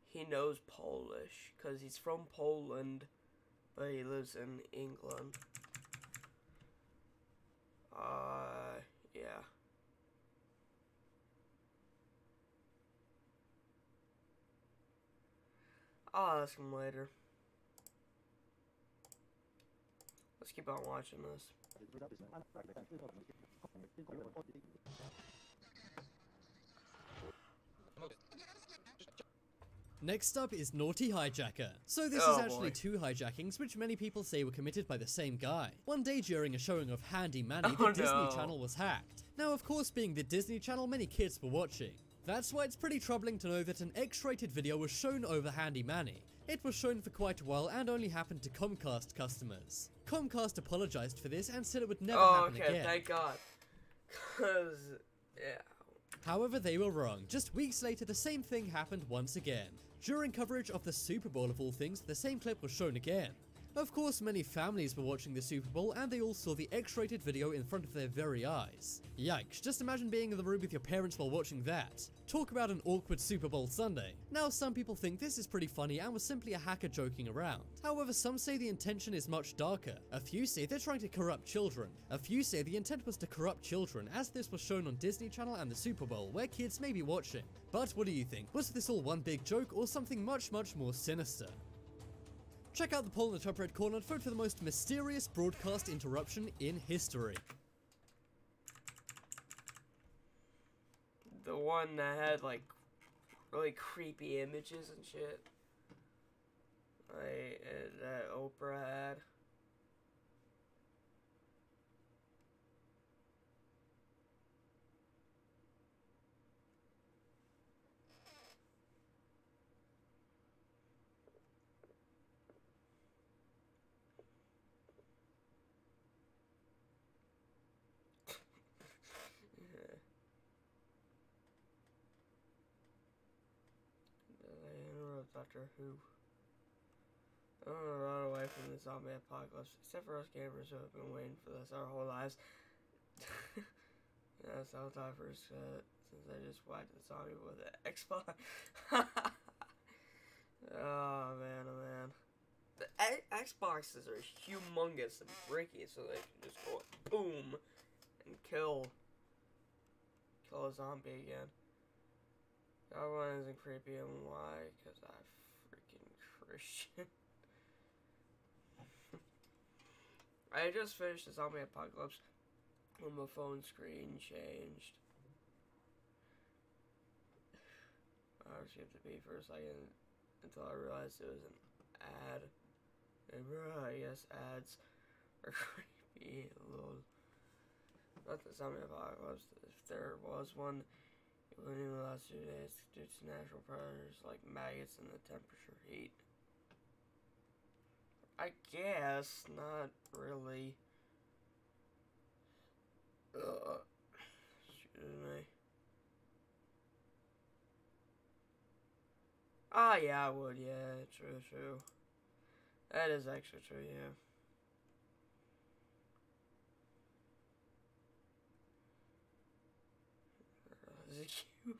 he knows Polish cause he's from Poland but he lives in England. Yeah. I'll ask him later. Let's keep on watching this. Next up is Naughty Hijacker. So this is actually two hijackings which many people say were committed by the same guy. One day during a showing of Handy Manny, the Disney Channel was hacked. Now of course, being the Disney Channel, many kids were watching. That's why it's pretty troubling to know that an X-rated video was shown over Handy Manny. It was shown for quite a while and only happened to Comcast customers. Comcast apologized for this and said it would never happen again. Thank God. Cause, yeah. However, they were wrong. Just weeks later, the same thing happened once again. During coverage of the Super Bowl of all things, the same clip was shown again. Of course, many families were watching the Super Bowl and they all saw the X-rated video in front of their very eyes. Yikes, just imagine being in the room with your parents while watching that. Talk about an awkward Super Bowl Sunday. Now, some people think this is pretty funny and was simply a hacker joking around. However, some say the intention is much darker. A few say they're trying to corrupt children. A few say the intent was to corrupt children, as this was shown on Disney Channel and the Super Bowl, where kids may be watching. But what do you think? Was this all one big joke or something much more sinister? Check out the poll in the top right corner and vote for the most mysterious broadcast interruption in history. The one that had like really creepy images and shit. Like that Oprah had. Doctor Who. I'm gonna run away from the zombie apocalypse, except for us gamers who have been waiting for this our whole lives. Yeah, so I'll die first, since I just whacked the zombie with an Xbox. Oh man, oh man. The Xboxes are humongous and bricky, so they can just go boom and kill a zombie again. That one isn't creepy, and why? Because I'm freaking Christian. I just finished the zombie apocalypse when my phone screen changed. I skipped the B for a second until I realized it was an ad. And I guess ads are creepy. Little. Not the zombie apocalypse. If there was one, it wouldn't even last 2 days due to natural predators like maggots and the temperature heat. I guess, not really. Excuse me. Ah, yeah, I would, yeah, true. That is actually true, yeah. Is it cube?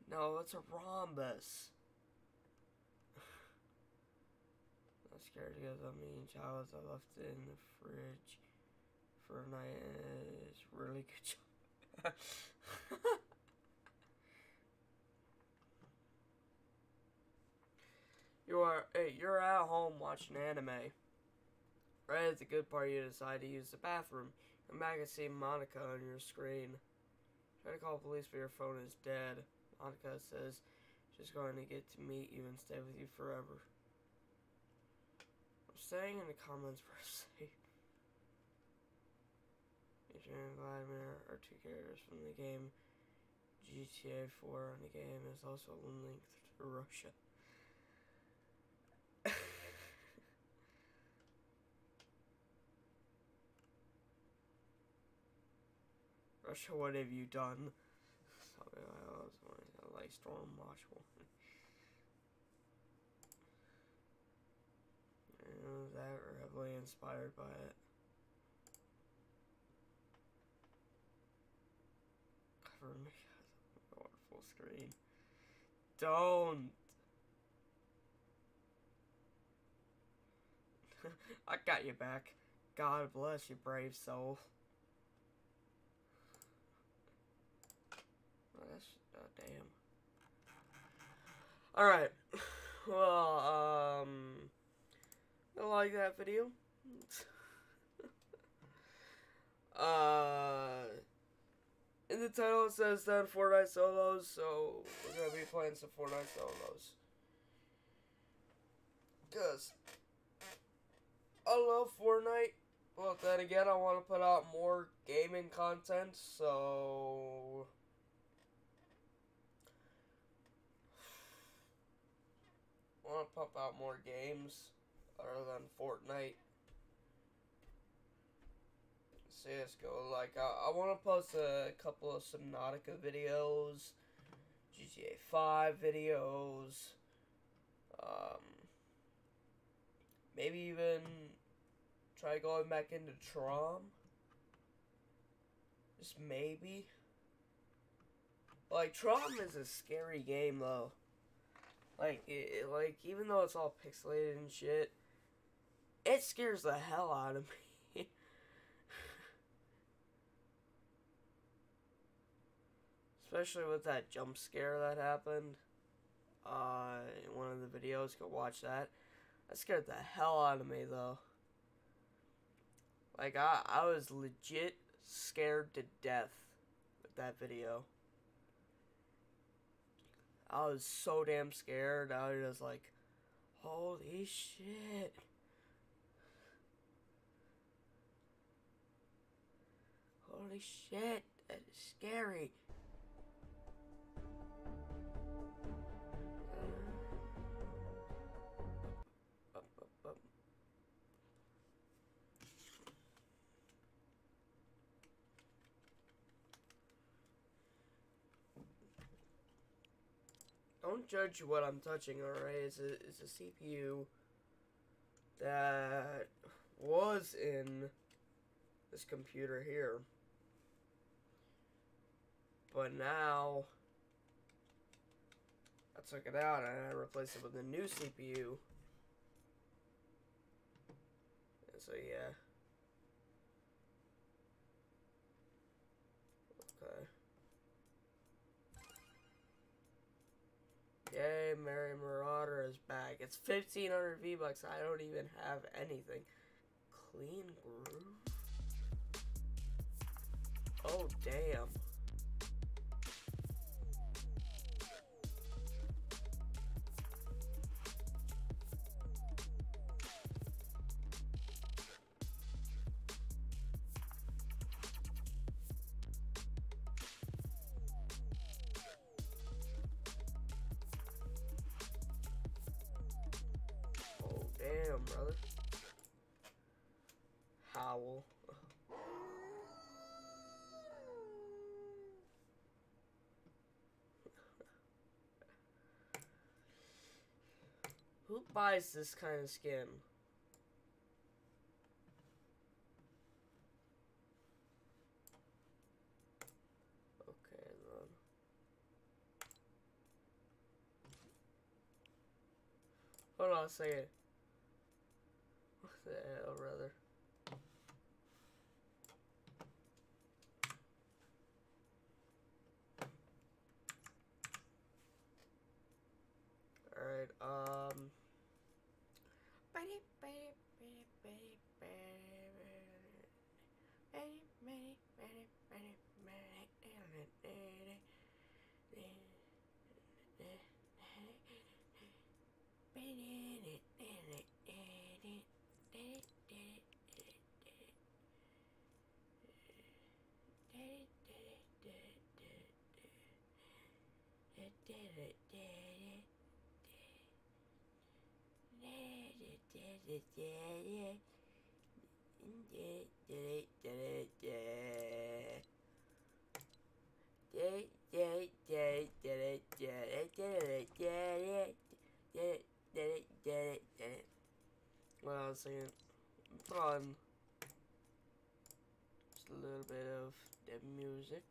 No, it's a rhombus. I'm scared because I'm eating chocolates. I left it in the fridge for a night, and it's really good chocolate. You're at home watching anime. Right at the good part, you decide to use the bathroom. Come back and see Monica on your screen. Try to call police, but your phone is dead. Monica says she's going to get to meet you and stay with you forever. I'm staying in the comments for safe. Adrian and Vladimir are two characters from the game GTA 4, and the game is also linked to Russia. Russia, what have you done? Something like Stormwatch 1. That were heavily inspired by it. Cover me. Oh, full screen. Don't. I got you back. God bless you, brave soul. Oh, that's damn. Alright. Well, I like that video. In the title it says 10 Fortnite solos, so we're gonna be playing some Fortnite solos. Cause I love Fortnite, but then again I want to put out more gaming content, so I want to pump out more games other than Fortnite. CSGO, like, I want to post a couple of Subnautica videos, GTA 5 videos, maybe even try going back into Tron, just maybe. Like, Tron is a scary game, though. Like, even though it's all pixelated and shit, it scares the hell out of me. Especially with that jump scare that happened in one of the videos. Go watch that. That scared the hell out of me, though. Like, I was legit scared to death that video. I was so damn scared. I was just like, holy shit. Holy shit, that is scary. Up. Don't judge what I'm touching, alright? It's a CPU that was in this computer here. But now, I took it out and I replaced it with a new CPU. And so, yeah. Okay. Yay, Mary Marauder is back. It's 1,500 V-Bucks. I don't even have anything. Clean groove? Oh, damn. Oh, damn, brother. Howl. Who buys this kind of skin? Okay, then. Hold on a second. What the hell, brother? Alright, well, I was saying, put on just a little bit of the music.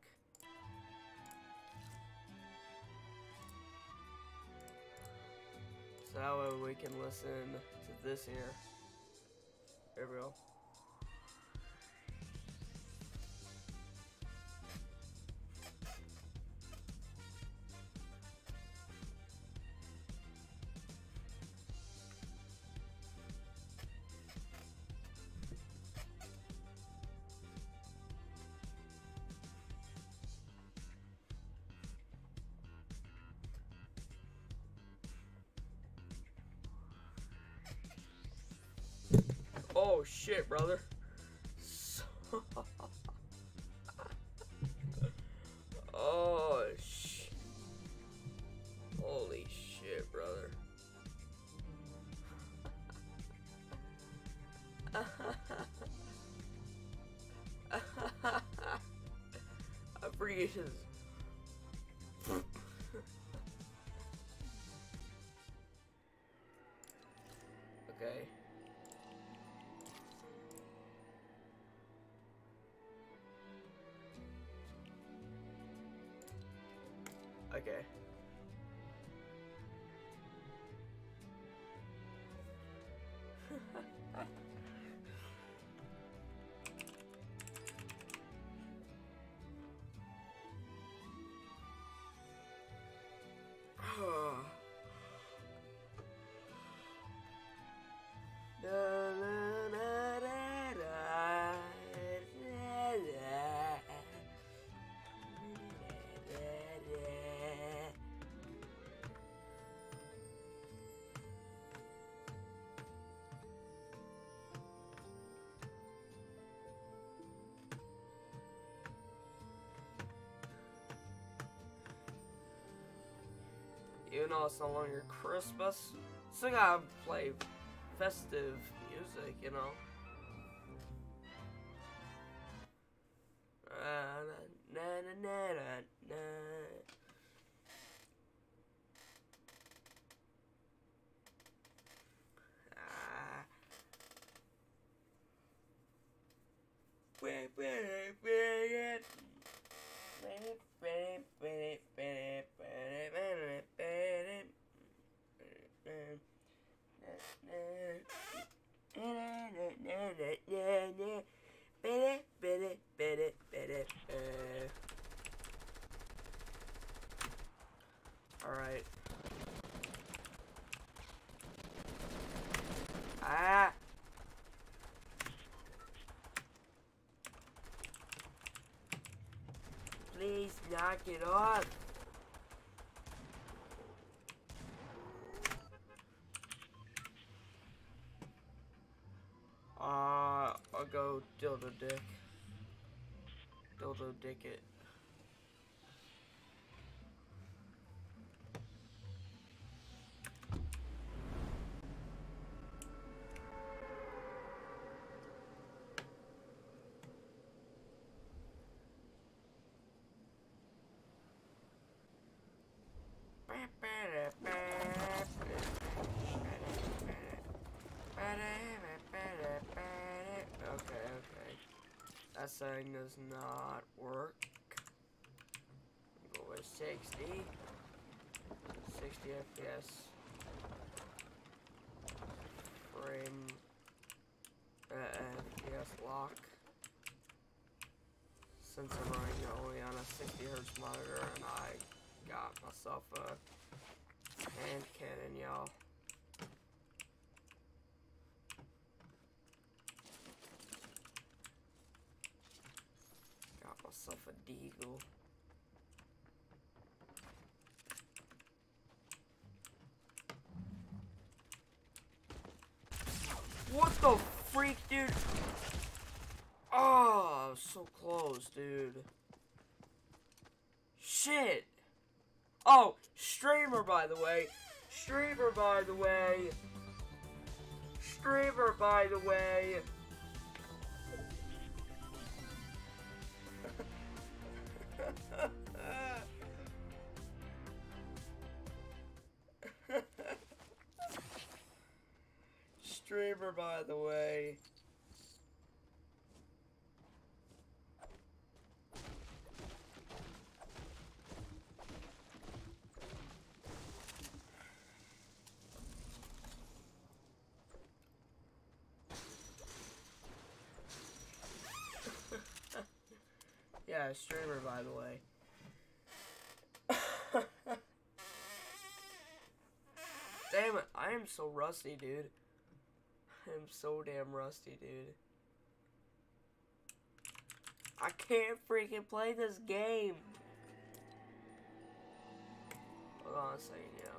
So that way we can listen to this here. There we go. Oh shit, brother. Oh shit. Holy shit, brother. I forget his. Okay. Okay. dude. No, it's no longer Christmas. Still gotta play festive music, you know. Na na na na na. Alright. Ah! Please knock it off. I'll go dildo dick. Dildo dick it. Okay. That setting does not work. Go with 60 FPS. Frame FPS lock. Since I'm running only on a 60 Hz monitor, and I got myself a hand cannon, y'all. Got myself a deagle. What the freak, dude? Oh, so close, dude. Shit. Oh, streamer, by the way. Streamer, by the way. Streamer, by the way. Streamer, by the way. Yeah, streamer, by the way. Damn it, I am so rusty, dude. I am so damn rusty, dude. I can't freaking play this game. Hold on a second, yo.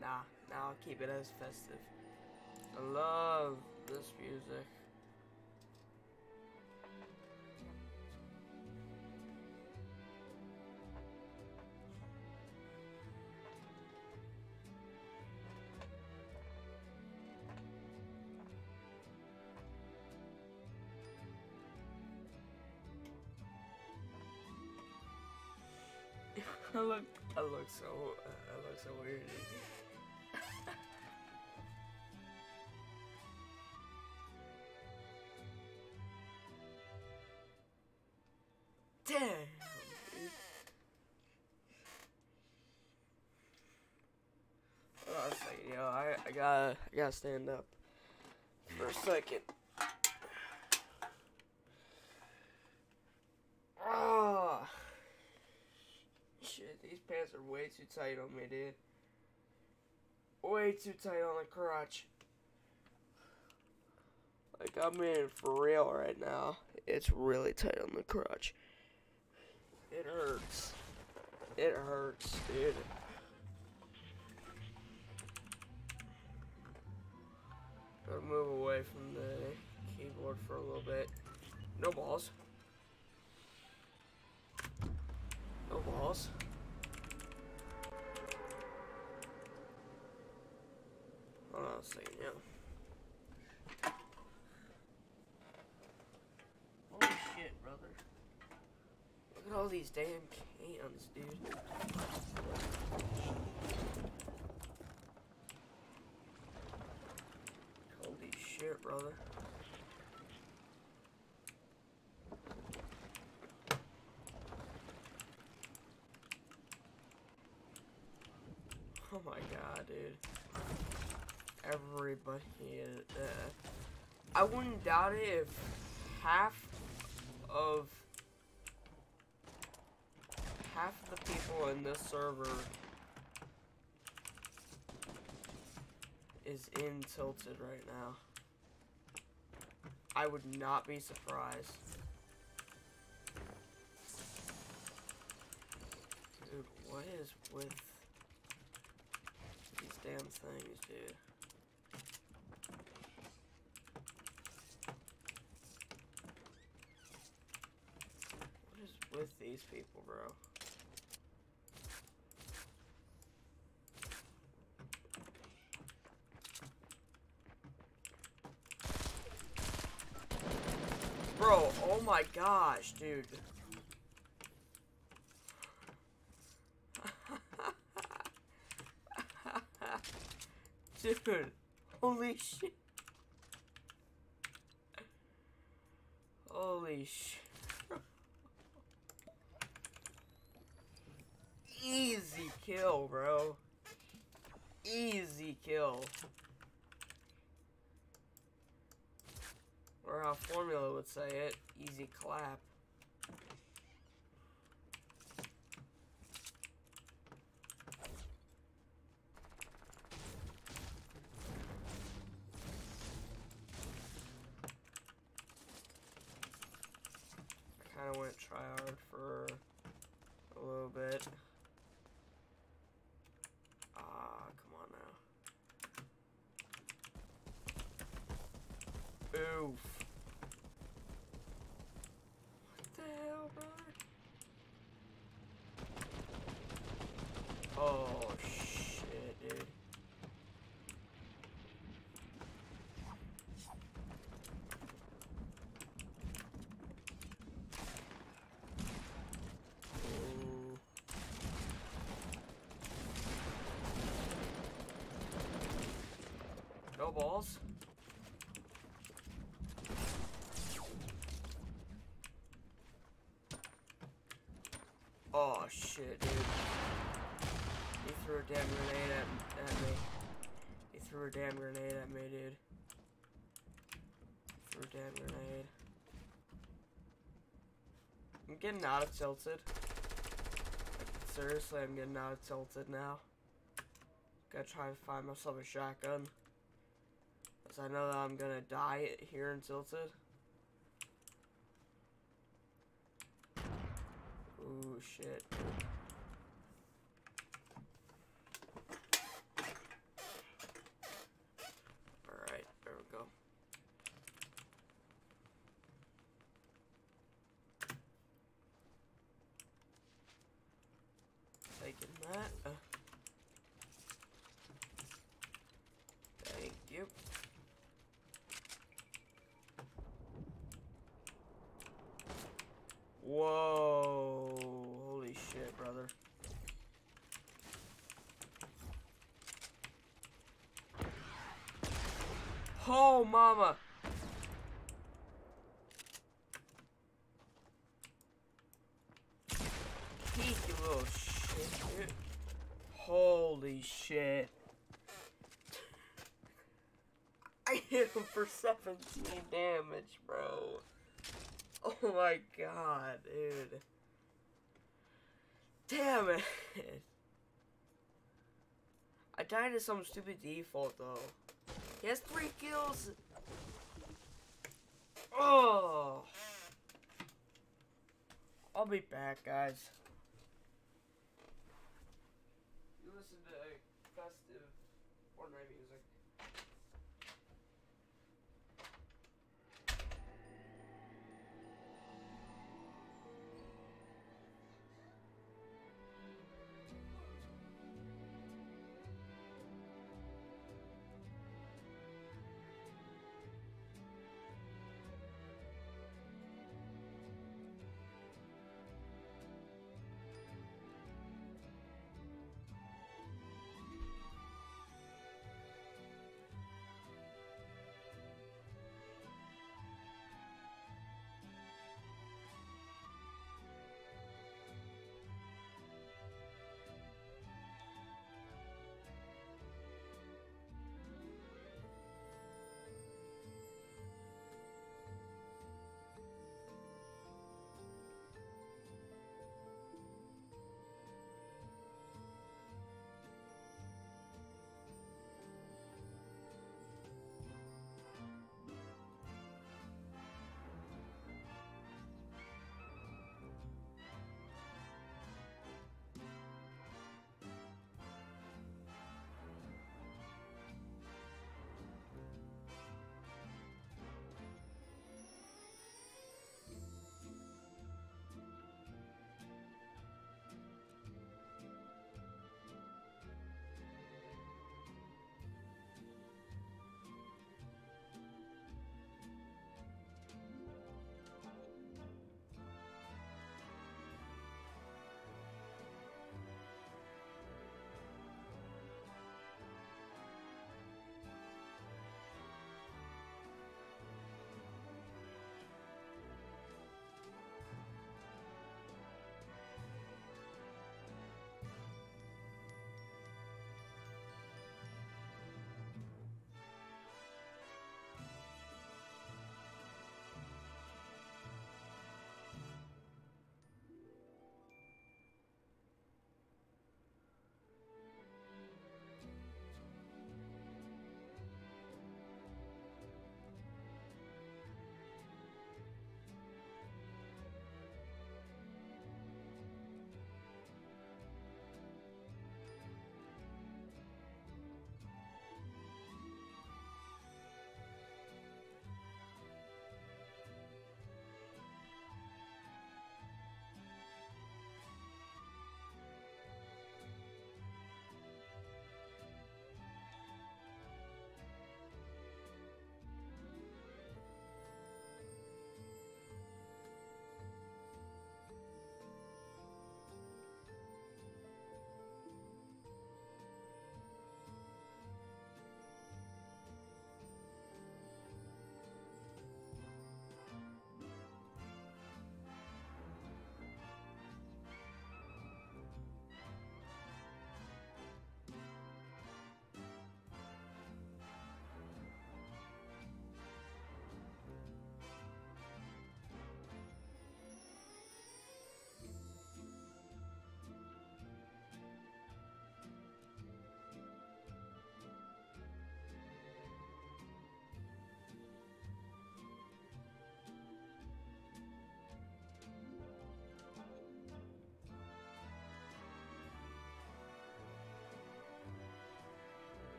Nah, I'll keep it as festive. I love this music. I look so weird. Damn, dude. Hold on a second, yo. I gotta stand up for a second. Oh. Shit, these pants are way too tight on me, dude. Way too tight on the crotch. Like, I'm in for real right now. It's really tight on the crotch. It hurts. It hurts, dude. Gotta move away from the keyboard for a little bit. No balls. balls. Hold on a second, yeah. Holy shit, brother. Look at all these damn cans, dude. Holy shit, brother. Oh my god, dude. Everybody is, I wouldn't doubt it if half of the people in this server is in Tilted right now. I would not be surprised. Dude, what is with these damn things, dude? What is with these people, bro? Bro, oh my gosh, dude. Dude, holy shit. Holy shit. Easy kill, bro. Easy kill. Or how Formula would say it, easy clap. I kinda went try hard for a little bit. Ah, come on now. Oof. What the hell, brother? Oh, shit, dude. Ooh. No balls. Oh shit, dude. He threw a damn grenade at me. He threw a damn grenade at me, dude. Threw a damn grenade. I'm getting out of Tilted. Like, seriously, I'm getting out of Tilted now. Gotta try and find myself a shotgun. Because I know that I'm gonna die here in Tilted. Ooh, shit. Alright, there we go. Taking that. Thank you. Whoa. Holy shit, brother. Oh, mama. Peek, you little shit, dude. Holy shit. I hit him for 17 damage, bro. Oh my god, dude. Damn it. I died to some stupid default, though. He has 3 kills. Oh. I'll be back, guys. You listen to festive Fortnite music.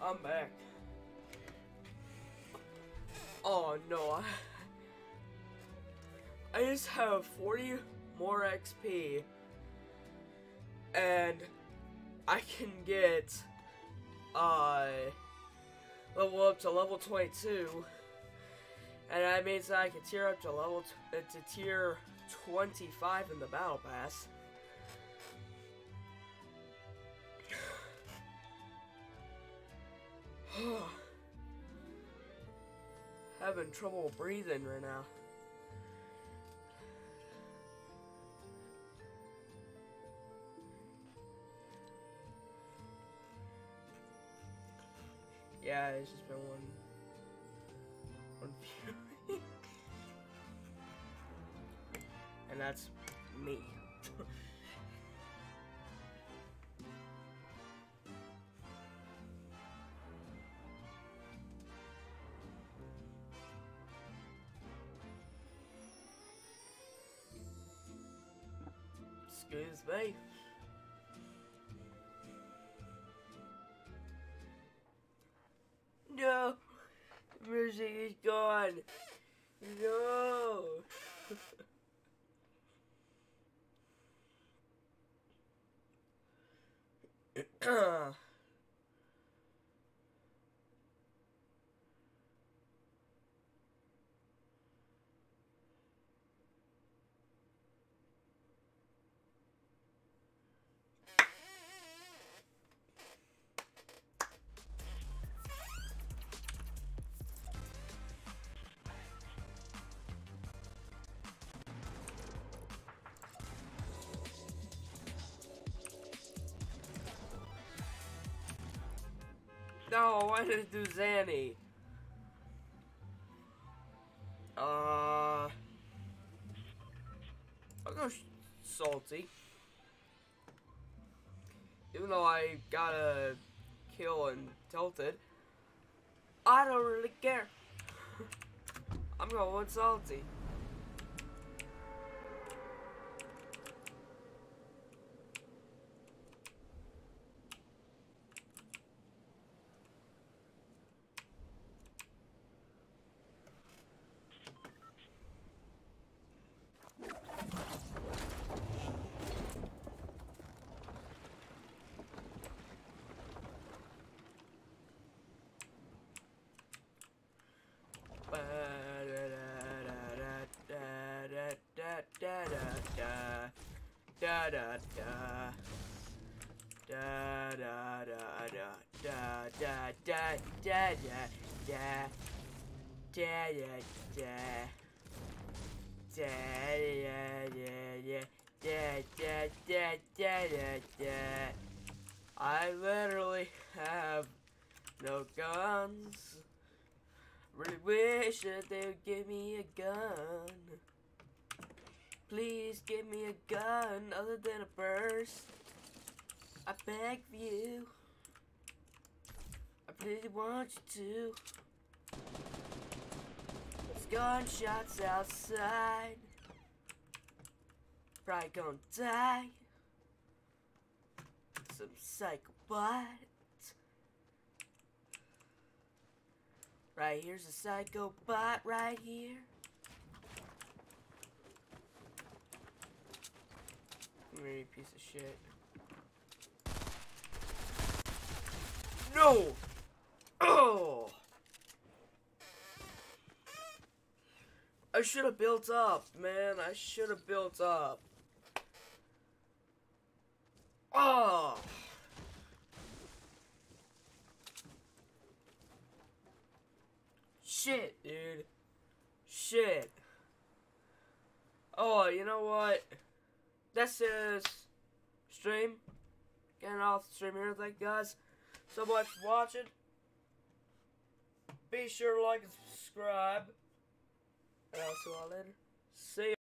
I'm back. Oh no, I just have 40 more XP, and I can get level up to level 22, and that means that I can tier up to tier 25 in the battle pass. Having trouble breathing right now. Yeah, it's just been one view. And that's me. Excuse me. No, the music is gone. No. No, why did it do Zanny? I'll go salty. Even though I got a kill and tilted, I don't really care. I'm going salty. I literally have no guns. Really wish that they would give me a gun. Please give me a gun other than a burst. I beg for you. I really want you to. There's gunshots outside. Probably gonna die. Some psychopath. Right here's a psychopath right here. Come here, you piece of shit. No! Oh! I should have built up, man. I should have built up. Oh! Shit, dude. Shit. Oh, you know what? This is stream. Getting off the stream here. Thank you guys so much for watching. Be sure to like and subscribe. And I'll see you all later. See ya.